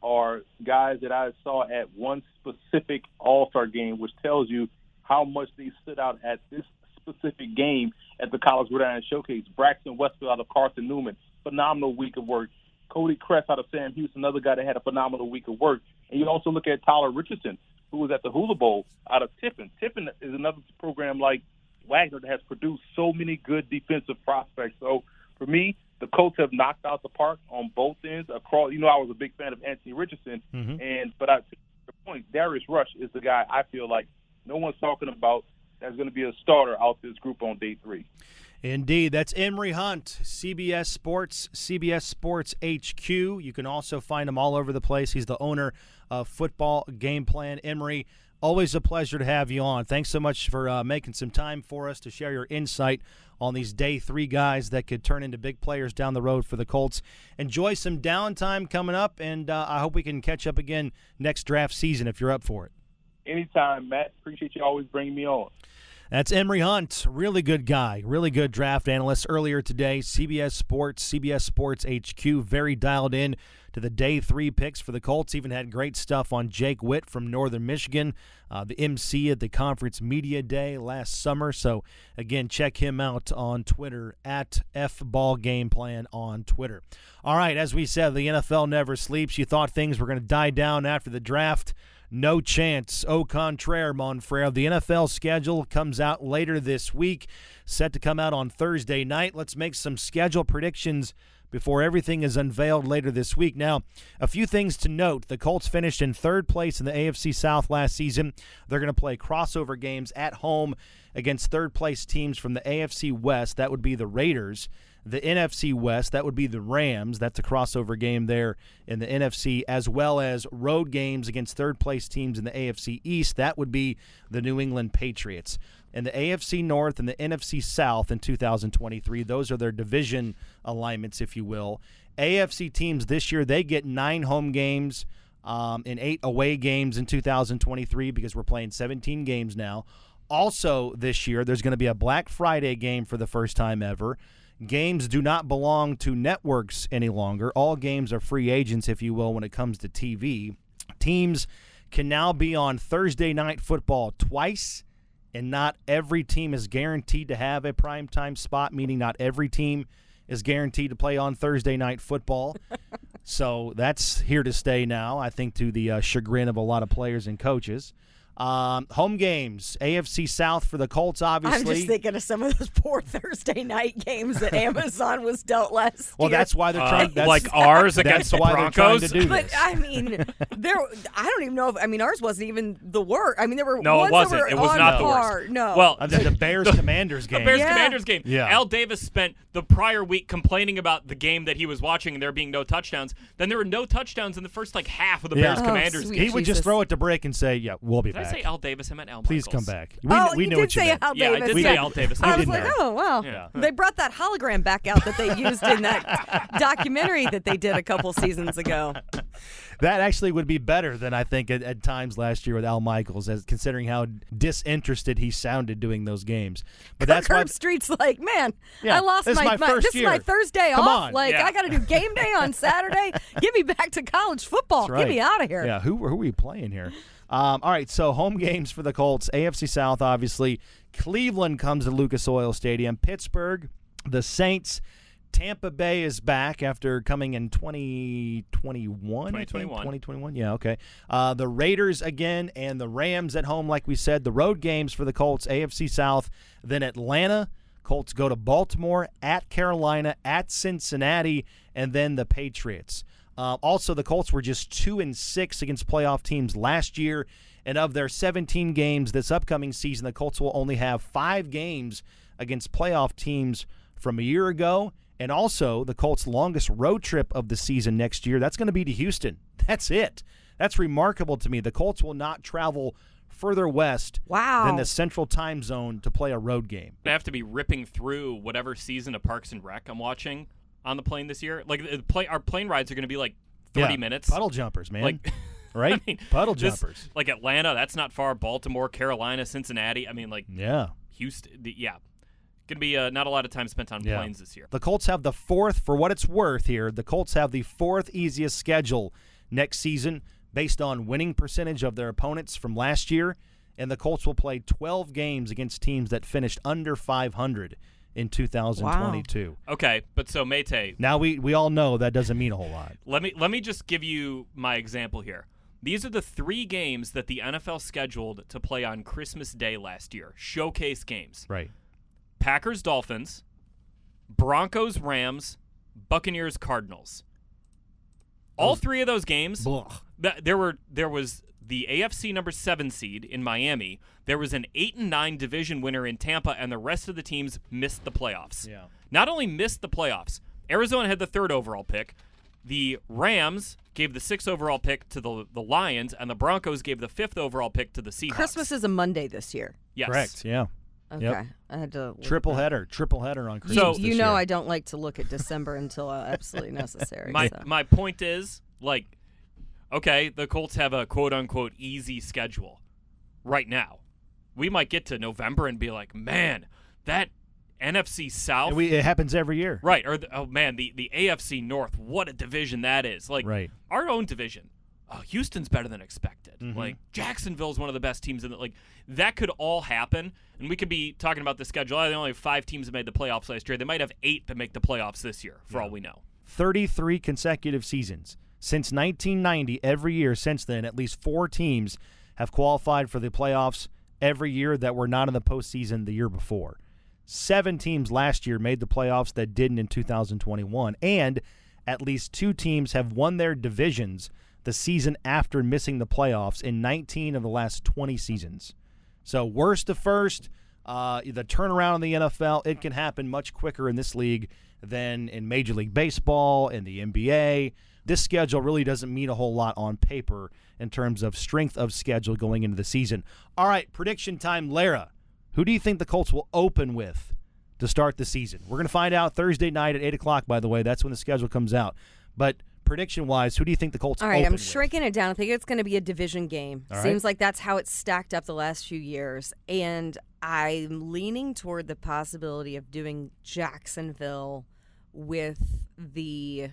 are guys that I saw at one specific All-Star game, which tells you how much they stood out at this specific game at the College Gridiron Showcase. Braxton Westfield out of Carson Newman, phenomenal week of work. Cody Kress out of Sam Houston, another guy that had a phenomenal week of work. And you also look at Tyler Richardson, who was at the Hula Bowl out of Tiffin. Tiffin is another program like Wagner that has produced so many good defensive prospects. So for me, the Colts have knocked out the park on both ends. Across, I was a big fan of Anthony Richardson, but to the point, Darius Rush is the guy I feel like no one's talking about that's going to be a starter out this group on day 3. Indeed. That's Emory Hunt, CBS Sports, CBS Sports HQ. You can also find him all over the place. He's the owner of Football Game Plan. Emory, always a pleasure to have you on. Thanks so much for making some time for us to share your insight on these day 3 guys that could turn into big players down the road for the Colts. Enjoy some downtime coming up, and I hope we can catch up again next draft season if you're up for it. Anytime, Matt. Appreciate you always bringing me on. That's Emory Hunt, really good guy, really good draft analyst. Earlier today, CBS Sports HQ, very dialed in to the day 3 picks for the Colts. Even had great stuff on Jake Witt from Northern Michigan, the MC at the Conference Media Day last summer. So, again, check him out on Twitter, at FBallGamePlan on Twitter. All right, as we said, the NFL never sleeps. You thought things were going to die down after the draft. No chance. Au contraire, mon frere. The NFL schedule comes out later this week, set to come out on Thursday night. Let's make some schedule predictions before everything is unveiled later this week. Now, a few things to note. The Colts finished in third place in the AFC South last season. They're going to play crossover games at home against third-place teams from the AFC West. That would be the Raiders. The NFC West, that would be the Rams. That's a crossover game there in the NFC, as well as road games against third-place teams in the AFC East. That would be the New England Patriots. And the AFC North and the NFC South in 2023, those are their division alignments, if you will. AFC teams this year, they get 9 home games and 8 away games in 2023 because we're playing 17 games now. Also this year, there's going to be a Black Friday game for the first time ever. Games do not belong to networks any longer. All games are free agents, if you will, when it comes to TV. Teams can now be on Thursday Night Football twice, and not every team is guaranteed to have a primetime spot, meaning not every team is guaranteed to play on Thursday Night Football. So that's here to stay now, I think, to the chagrin of a lot of players and coaches. Home games, AFC South for the Colts, obviously. I'm just thinking of some of those poor Thursday night games that Amazon was dealt last Well, year. that's why they're trying. Like ours against the Broncos. But I mean, I don't even know if ours wasn't even the worst. I mean, there were No, ones it wasn't. that were It was on not the par. worst. No. Well, the Bears-Commanders game. The Bears-Commanders game. Yeah. Al Davis spent the prior week complaining about the game that he was watching and there being no touchdowns. Then there were no touchdowns in the first half of the Bears-Commanders sweet game. He would just throw it to Brick and say, "Yeah, we'll be Did back." I say Al Davis? I meant Al Please Michaels. come back. We knew did what you say meant. Al Yeah, Davis. I did We say did. Al Davis. I was didn't like, know. oh, wow. Yeah. They brought that hologram back out that they used in that documentary that they did a couple seasons ago. That actually would be better than I think at times last year with Al Michaels, as considering how disinterested he sounded doing those games. But that's why Street's like, man, Yeah, I lost this is my first this is my year. Thursday Come off. on. Like, Yeah. I got to do game day on Saturday. Get me back to college football. That's right. Get me out of here. Yeah, who are we playing here? All right, so home games for the Colts. AFC South, obviously. Cleveland comes to Lucas Oil Stadium. Pittsburgh, the Saints. Tampa Bay is back after coming in 2021. 2021, yeah, okay. The Raiders again and the Rams at home, like we said. The road games for the Colts, AFC South. Then Atlanta. Colts go to Baltimore, at Carolina, at Cincinnati, and then the Patriots. Also, the Colts were just 2-6 against playoff teams last year, and of their 17 games this upcoming season, the Colts will only have 5 games against playoff teams from a year ago. And also, the Colts' longest road trip of the season next year, that's going to be to Houston. That's it. That's remarkable to me. The Colts will not travel further west than the Central Time Zone to play a road game. I have to be ripping through whatever season of Parks and Rec I'm watching on the plane this year. Like, our plane rides are going to be like 30 minutes. Puddle jumpers, man. Like, right? I mean, Puddle jumpers. Like Atlanta, that's not far. Baltimore, Carolina, Cincinnati. I mean, like, Yeah. Houston. Yeah. Going to be not a lot of time spent on planes this year. The Colts have the fourth, for what it's worth here, the Colts have the fourth easiest schedule next season based on winning percentage of their opponents from last year, and the Colts will play 12 games against teams that finished under 500 in 2022. Wow. Okay, but so Mate. Now we all know that doesn't mean a whole lot. Let me just give you my example here. These are the 3 games that the NFL scheduled to play on Christmas Day last year. Showcase games. Right. Packers, Dolphins, Broncos, Rams, Buccaneers, Cardinals. All 3 of those games, there was the AFC number 7 seed in Miami. There was an 8-9 division winner in Tampa, and the rest of the teams missed the playoffs. Yeah. Not only missed the playoffs, Arizona had the 3rd overall pick. The Rams gave the 6th overall pick to the Lions, and the Broncos gave the 5th overall pick to the Seahawks. Christmas is a Monday this year. Yes. Correct, yeah. Okay. Yep. I had to Triple header on Christmas You this know year. I don't like to look at December until absolutely necessary. My point is, like, okay, the Colts have a quote-unquote easy schedule right now. We might get to November and be like, man, that NFC South. It happens every year. Right. Or, the AFC North, what a division that is. Like, Right. Our own division. Houston's better than expected. Mm-hmm. Like, Jacksonville's one of the best teams in the like. That could all happen, and we could be talking about the schedule. They only have 5 teams that made the playoffs last year. They might have 8 that make the playoffs this year, for all we know. 33 consecutive seasons. Since 1990, every year since then, at least 4 teams have qualified for the playoffs every year that were not in the postseason the year before. 7 teams last year made the playoffs that didn't in 2021, and at least 2 teams have won their divisions the season after missing the playoffs in 19 of the last 20 seasons. So worst to first, the turnaround in the NFL, it can happen much quicker in this league than in Major League Baseball and the NBA. This schedule really doesn't mean a whole lot on paper in terms of strength of schedule going into the season. All right, prediction time, Larra. Who do you think the Colts will open with to start the season? We're going to find out Thursday night at 8 o'clock, by the way. That's when the schedule comes out. But prediction-wise, who do you think the Colts open with? All right, I'm shrinking it down. I think it's going to be a division game. All right. Seems like that's how it's stacked up the last few years. And I'm leaning toward the possibility of doing Jacksonville with the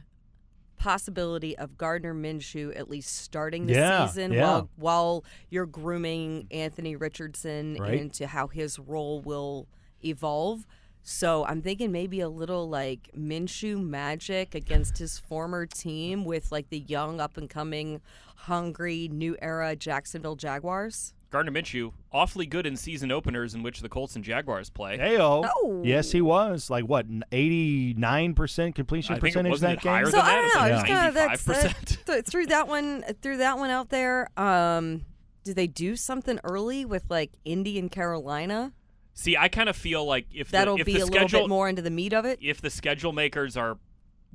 possibility of Gardner Minshew at least starting the season while you're grooming Anthony Richardson into how his role will evolve. So I'm thinking maybe a little like Minshew magic against his former team with like the young, up-and-coming, hungry, new era Jacksonville Jaguars. Gardner Minshew, awfully good in season openers in which the Colts and Jaguars play. Hey-o. Oh. Yes, he was. Like, what, 89% completion percentage wasn't that game? higher So than I don't know. that? Just It was kind of 95%. threw that one out there. Do they do something early with like Indy and Carolina? See, I kind of feel like if That'll the be a schedule, little bit more into the meat of it. if the schedule makers are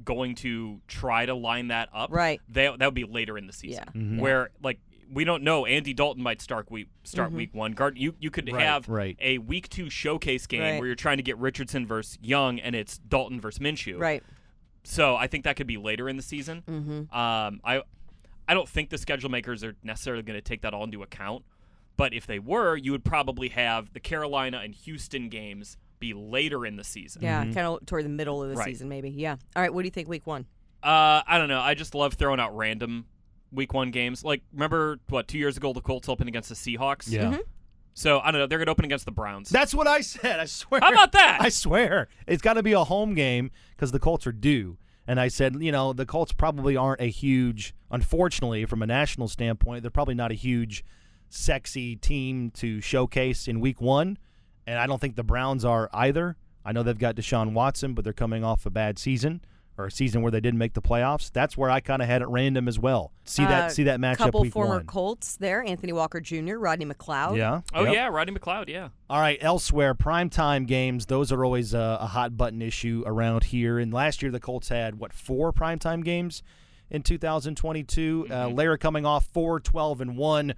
going to try to line that up, Right. that would be later in the season. Yeah. Mhm. Where like we don't know, Andy Dalton might start week one. You could have a week 2 showcase game where you're trying to get Richardson versus Young, and it's Dalton versus Minshew. Right. So I think that could be later in the season. Mm-hmm. I don't think the schedule makers are necessarily going to take that all into account. But if they were, you would probably have the Carolina and Houston games be later in the season. Yeah, kind of toward the middle of the season, maybe. Yeah. All right, what do you think week 1? I don't know. I just love throwing out random week 1 games. Like, remember, 2 years ago, the Colts opened against the Seahawks? Yeah. Mm-hmm. So, I don't know. They're going to open against the Browns. That's what I said. I swear. How about that? I swear. It's got to be a home game because the Colts are due. And I said, the Colts probably aren't a huge, unfortunately, from a national standpoint, they're probably not a huge, sexy team to showcase in week 1. And I don't think the Browns are either. I know they've got Deshaun Watson, but they're coming off a bad season, or a season where they didn't make the playoffs. That's where I kind of had it random as well. See that matchup couple week 1. former Colts there, Anthony Walker Jr., Rodney McLeod. Yeah. Oh, Yep. yeah, Rodney McLeod, yeah. All right, elsewhere, primetime games, those are always a hot-button issue around here. And last year the Colts had, 4 primetime games in 2022? Larra coming off 4-12-1,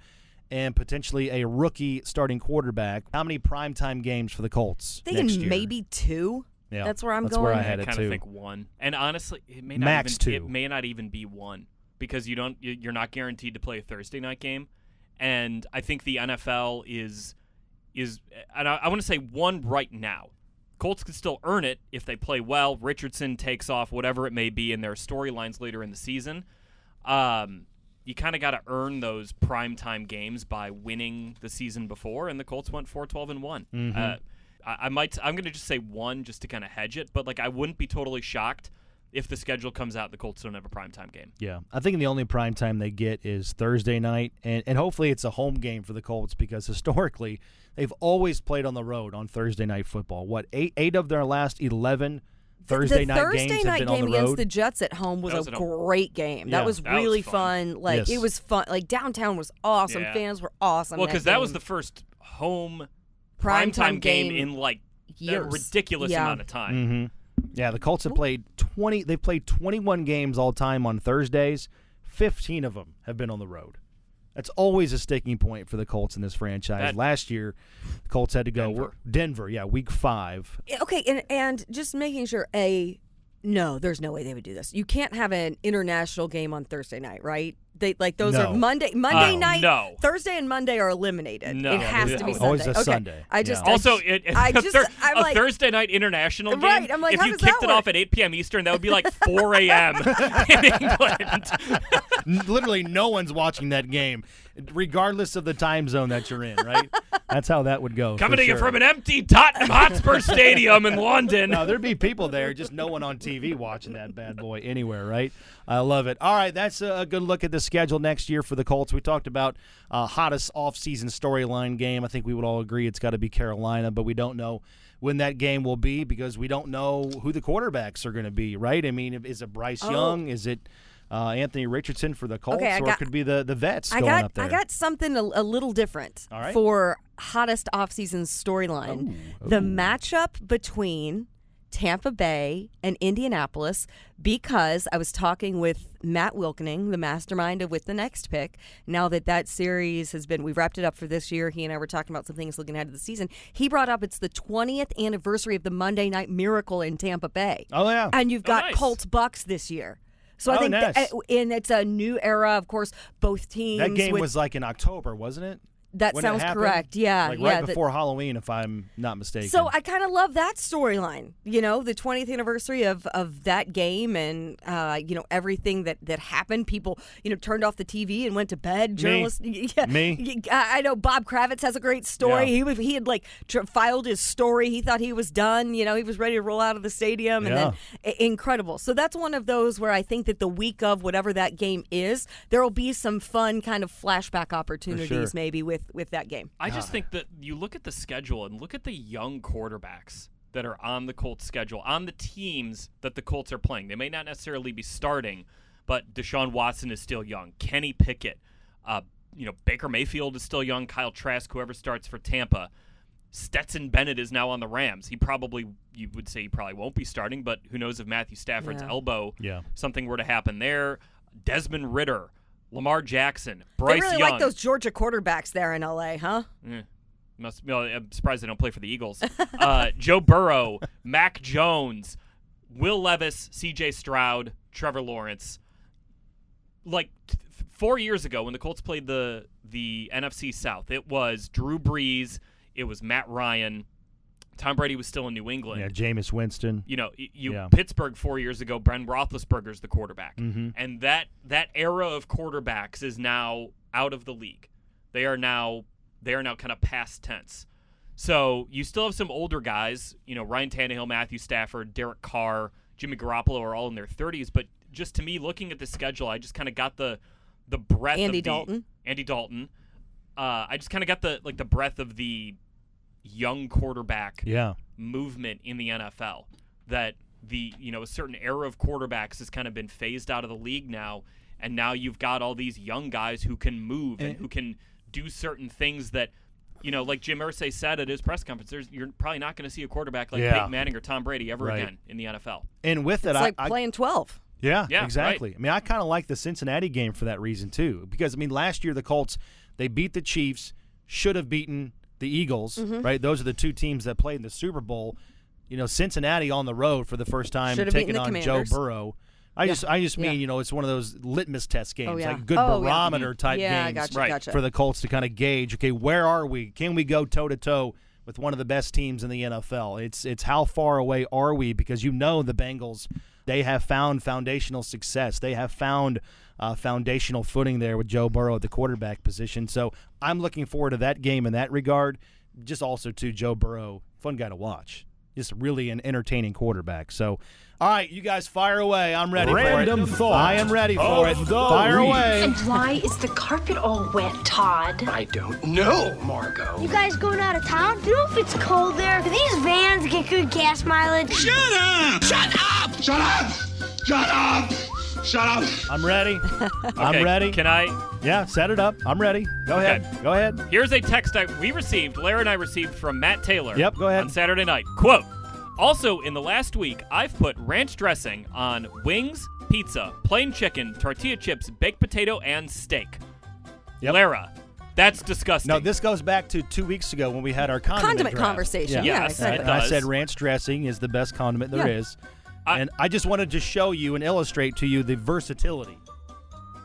and potentially a rookie starting quarterback. How many primetime games for the Colts next Thinking year? maybe 2. Yeah, That's where I'm that's going. Where I had it kind too. of think 1. And honestly, it may not Max even 2. It may not even be 1 because you're not guaranteed to play a Thursday night game. And I think the NFL is and I want to say 1 right now. Colts could still earn it if they play well. Richardson takes off, whatever it may be in their storylines later in the season. You kind of got to earn those primetime games by winning the season before, and the Colts went 4-12-1. Mm-hmm. I'm going to just say 1 just to kind of hedge it, but I wouldn't be totally shocked if the schedule comes out the Colts don't have a primetime game. Yeah, I think the only primetime they get is Thursday night, and hopefully it's a home game for the Colts because historically they've always played on the road on Thursday night football. Eight of their last 11 Thursday night games have been on the road. The Thursday night game against the Jets at home was a great game. Yeah. That was really fun. Yes. It was fun. Downtown was awesome. Yeah. Fans were awesome. Well, because that was the first home primetime game in years. a ridiculous amount of time. Mm-hmm. Yeah, the Colts have played 20. They've played 21 games all time on Thursdays. 15 of them have been on the road. That's always a sticking point for the Colts in this franchise. Last year, the Colts had to go Denver, week 5. Okay, and just making sure no, there's no way they would do this. You can't have an international game on Thursday night, right? Those are Monday night. No. Thursday and Monday are eliminated. No. It has to be Sunday. Always a Sunday. I just Also, I'm Thursday night international game. Right, I'm like, if how you does that kicked it off work? at 8 p.m. Eastern, that would be like 4 a.m. in England. Literally no one's watching that game, regardless of the time zone that you're in, right? That's how that would go. Coming to you sure. from an empty Tottenham Hotspur Stadium in London. No, there'd be people there, just no one on TV watching that bad boy anywhere, right? I love it. All right, that's a good look at the schedule next year for the Colts. We talked about hottest offseason storyline game. I think we would all agree it's got to be Carolina, but we don't know when that game will be because we don't know who the quarterbacks are going to be, right? I mean, is it Bryce Young? Is it Anthony Richardson for the Colts? Or it could be the vets going up there? I got something a little different for hottest offseason storyline. The matchup between Tampa Bay and Indianapolis, because I was talking with Matt Wilkening, the mastermind of With the Next Pick. Now that series we've wrapped it up for this year. He and I were talking about some things looking ahead to the season. He brought up it's the 20th anniversary of the Monday Night Miracle in Tampa Bay. Oh, yeah. And you've got nice. Colts Bucks this year. So I think nice. and it's a new era, of course, both teams. That game was like in October, wasn't it? That when sounds correct. Yeah, right before Halloween, if I'm not mistaken. So I kind of love that storyline. You know, the 20th anniversary of that game, and everything that happened. People turned off the TV and went to bed. Journalists, Me. I know Bob Kravitz has a great story. Yeah. He had filed his story. He thought he was done. He was ready to roll out of the stadium, and then incredible. So that's one of those where I think that the week of whatever that game is, there will be some fun kind of flashback opportunities maybe with that game. I just think that you look at the schedule and look at the young quarterbacks that are on the Colts schedule, on the teams that the Colts are playing. They may not necessarily be starting, but Deshaun Watson is still young. Kenny Pickett, Baker Mayfield is still young. Kyle Trask, whoever starts for Tampa. Stetson Bennett is now on the Rams. You would say he probably won't be starting, but who knows if Matthew Stafford's elbow, something were to happen there. Desmond Ridder, Lamar Jackson, Bryce Young. They really like those Georgia quarterbacks there in L.A., huh? I'm surprised they don't play for the Eagles. Joe Burrow, Mac Jones, Will Levis, C.J. Stroud, Trevor Lawrence. 4 years ago when the Colts played the NFC South, it was Drew Brees, it was Matt Ryan. Tom Brady was still in New England. Yeah, Jameis Winston. Pittsburgh 4 years ago, Bren Roethlisberger's the quarterback. Mm-hmm. And that era of quarterbacks is now out of the league. They are now kind of past tense. So you still have some older guys, Ryan Tannehill, Matthew Stafford, Derek Carr, Jimmy Garoppolo are all in their 30s. But just to me, looking at the schedule, I just kind of got the breadth Andy of Dalton. Andy Dalton. I just kind of got the breadth of the young quarterback movement in the NFL, that a certain era of quarterbacks has kind of been phased out of the league now, and now you've got all these young guys who can move and who can do certain things that like Jim Irsay said at his press conference, you're probably not going to see a quarterback like Peyton Manning or Tom Brady ever again in the NFL. And with it, it's playing 12. Yeah, exactly. Right. I mean, I kind of like the Cincinnati game for that reason too, because last year the Colts, they beat the Chiefs, should have beaten the Eagles, right? Those are the two teams that played in the Super Bowl. Cincinnati on the road for the first time, taking on Joe Burrow. I just mean, it's one of those litmus test games, like good barometer type games gotcha. for the Colts to kind of gauge, okay, where are we? Can we go toe-to-toe with one of the best teams in the NFL? It's how far away are we? Because the Bengals, they have found foundational success. They have found foundational footing there with Joe Burrow at the quarterback position. So I'm looking forward to that game in that regard. Just also to Joe Burrow, fun guy to watch. Just really an entertaining quarterback. So, all right, you guys fire away. I'm ready for it. Random thought. I am ready for it. Fire away. And why is the carpet all wet, Todd? I don't know, Margot. You guys going out of town? You know if it's cold there? Do these vans get good gas mileage? Shut up! Shut up! Shut up! Shut up! Shut up! I'm ready. I'm ready. Can I? Yeah, set it up. I'm ready. Go ahead. Go ahead. Here's a text Larry and I received from Matt Taylor. Yep, go ahead. On Saturday night. Quote, also, in the last week, I've put ranch dressing on wings, pizza, plain chicken, tortilla chips, baked potato, and steak. Yep. Lara, that's disgusting. No, this goes back to 2 weeks ago when we had our condiment draft. conversation. Yeah. Yes, exactly. And I said ranch dressing is the best condiment there is. And I just wanted to show you and illustrate to you the versatility.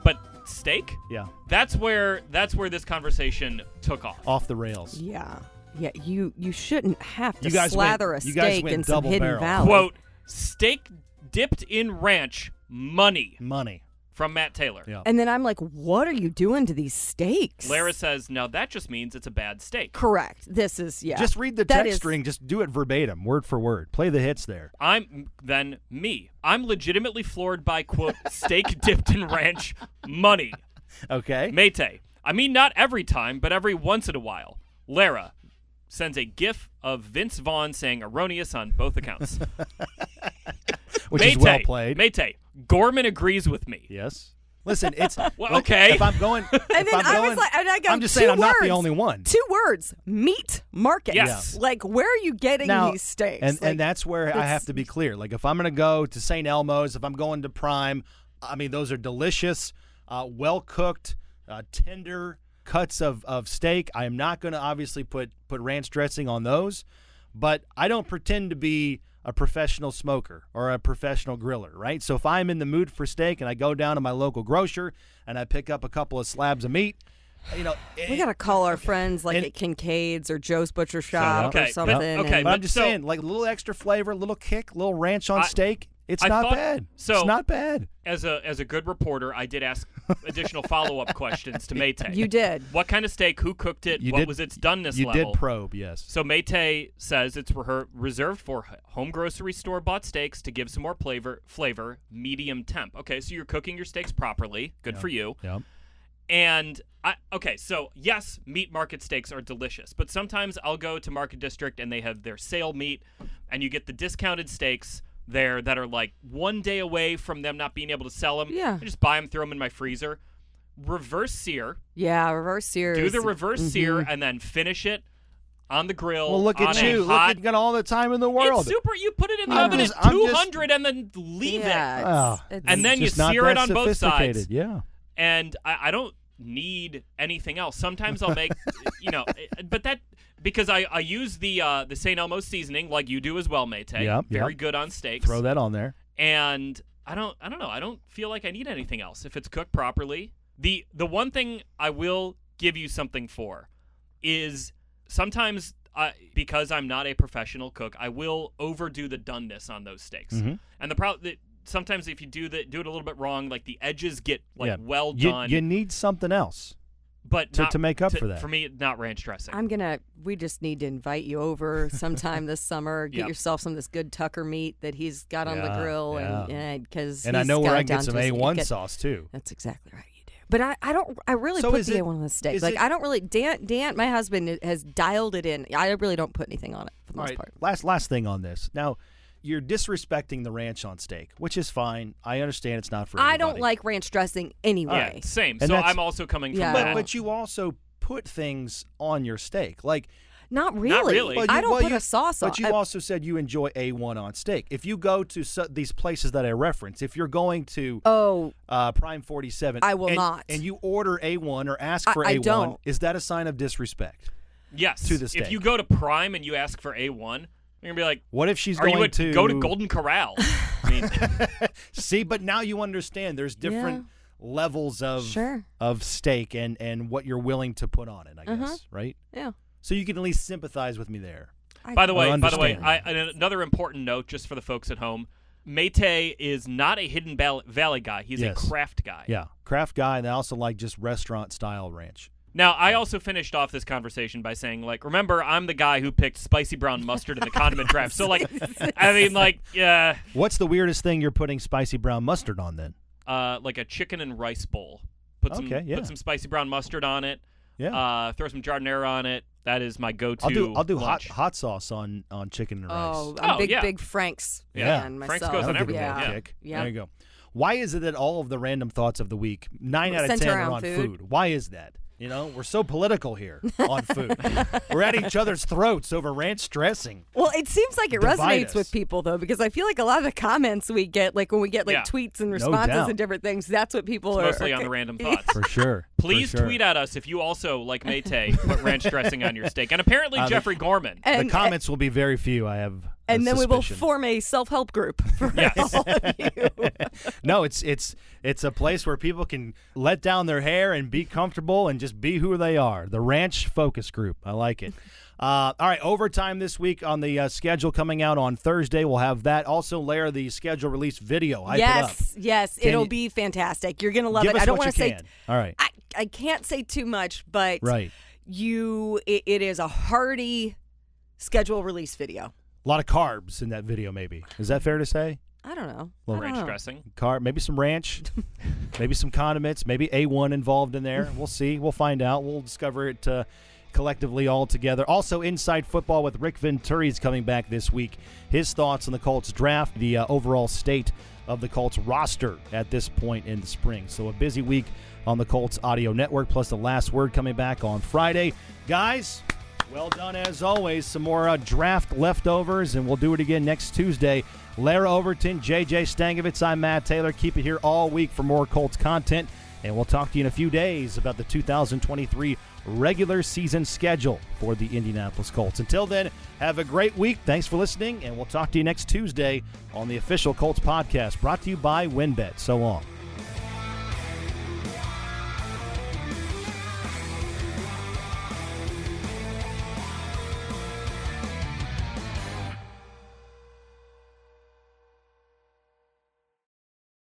But steak? Yeah. That's where this conversation took off. Off the rails. Yeah. Yeah, you shouldn't have to guys slather went- a you guys steak went in some double Hidden barrel. Valley. Quote, steak dipped in ranch, money. Money. from Matt Taylor. Yeah. And then I'm like, what are you doing to these steaks? Lara says, now that just means it's a bad steak. Correct. This is, Just read the text string. Just do it verbatim, word for word. Play the hits there. I'm legitimately floored by, quote, steak dipped in ranch money. Okay. Mayte. I mean, not every time, but every once in a while. Lara sends a gif of Vince Vaughn saying erroneous on both accounts. Which is well played. Mayte. Gorman agrees with me. Yes. Listen, it's well, okay. If I'm going, and then I got I'm just saying I'm words, not the only one. 2 words: meat market. Yes. Like, where are you getting these steaks? And that's where I have to be clear. Like, if I'm going to go to St. Elmo's, if I'm going to Prime, I mean, those are delicious, well cooked, tender cuts of steak. I am not going to obviously put ranch dressing on those, but I don't pretend to be a professional smoker or a professional griller, right? So if I'm in the mood for steak and I go down to my local grocer and I pick up a couple of slabs of meat, we got to call our friends like at Kincaid's or Joe's Butcher Shop or something. But I'm just saying, like a little extra flavor, a little kick, a little ranch on steak. It's not bad. So it's not bad. As a good reporter, I did ask additional follow-up questions to Mayte. You did. What kind of steak? Who cooked it? What was its doneness level? You did probe, yes. So Mayte says it's reserved for home grocery store bought steaks to give some more flavor, medium temp. Okay, so you're cooking your steaks properly. Good for you. Yeah. And so yes, meat market steaks are delicious, but sometimes I'll go to Market District and they have their sale meat, and you get the discounted steaks there that are like 1 day away from them not being able to sell them. Yeah. I just buy them, throw them in my freezer. Reverse sear. Yeah, reverse sear. Do the reverse sear and then finish it on the grill. Well, look at you. Look, you got all the time in the world. It's super. You put it in the oven at 200 and then leave it. And then you sear it on both sides. Yeah. And I don't need anything else. Sometimes I'll make, but that because I use the St. Elmo's seasoning like you do as well, Mayte. Yep, Very good on steaks. Throw that on there. And I don't know. I don't feel like I need anything else if it's cooked properly. The one thing I will give you something for is sometimes because I'm not a professional cook, I will overdo the doneness on those steaks. Mm-hmm. And the problem sometimes if you do it a little bit wrong, like the edges get well done. You need something else. But to make up for that. For me, not ranch dressing. We just need to invite you over sometime this summer. Get yourself some of this good Tucker meat that he's got on the grill, and I know where I can get some A1 sauce too. That's exactly right. You do. But I really put the A1 on the steak. Like I don't really. Dan, my husband has dialed it in. I really don't put anything on it for the most part. Last thing on this now. You're disrespecting the ranch on steak, which is fine. I understand it's not for everybody. I don't like ranch dressing anyway. Yeah, same. And so I'm also coming from that. But you also put things on your steak. Like, Not really. Well, I don't put a sauce on. But you also said you enjoy A1 on steak. If you go to these places that I reference, if you're going to Prime 47, I will not. And you order A1 or ask for I A1, don't. is that a sign of disrespect? Yes. To the steak. If you go to Prime and you ask for A1, you're going to be like, what if she's going to go to Golden Corral? I mean, see, but now you understand there's different levels of steak and what you're willing to put on it, I guess, right? Yeah. So you can at least sympathize with me there. By the way, another important note just for the folks at home, Mayte is not a Hidden Valley guy. He's a craft guy. Yeah, craft guy, and I also like just restaurant-style ranch. Now, I also finished off this conversation by saying, like, remember, I'm the guy who picked spicy brown mustard in the condiment draft. So, like, I mean, like, yeah. What's the weirdest thing you're putting spicy brown mustard on then? Like a chicken and rice bowl. Put some spicy brown mustard on it. Yeah. Throw some jardinera on it. That is my go-to. I'll do lunch. hot sauce on chicken and rice. Oh, I'm big Frank's fan myself. Frank's goes on everything. Yeah. There you go. Why is it that all of the random thoughts of the week, 9 out of 10 are on food? Why is that? You know, we're so political here on food. We're at each other's throats over ranch dressing. Well, it seems like it resonates with people, though, because I feel like a lot of the comments we get, like when we get tweets and responses and different things, that's what people it's mostly on the random thoughts. For sure. Please For sure. tweet at us if you also, like Mayte, put ranch dressing on your steak. And apparently Jeffrey Gorman. The comments will be very few, I have And then suspicion. we will form a self-help group for all of you. No, it's a place where people can let down their hair and be comfortable and just be who they are. The Ranch Focus Group. I like it. All right, overtime this week on the schedule coming out on Thursday. We'll have that. Also, Larra, the schedule release video. Yes, it'll be fantastic. You're going to love it. I don't want to say. All right. I can't say too much, but right. It is a hearty schedule release video. A lot of carbs in that video, maybe. Is that fair to say? I don't know. Ranch dressing. Maybe some ranch, maybe some condiments, maybe A1 involved in there. We'll see. We'll find out. We'll discover it collectively all together. Also, Inside Football with Rick Venturi is coming back this week. His thoughts on the Colts draft, the overall state of the Colts roster at this point in the spring. So a busy week on the Colts Audio Network, plus the last word coming back on Friday. Guys, well done as always. Some more draft leftovers, and we'll do it again next Tuesday. Larra Overton, JJ Stankevitz, I'm Matt Taylor. Keep it here all week for more Colts content, and we'll talk to you in a few days about the 2023 regular season schedule for the Indianapolis Colts. Until then, have a great week. Thanks for listening, and we'll talk to you next Tuesday on the official Colts Podcast, brought to you by WynnBET. So long.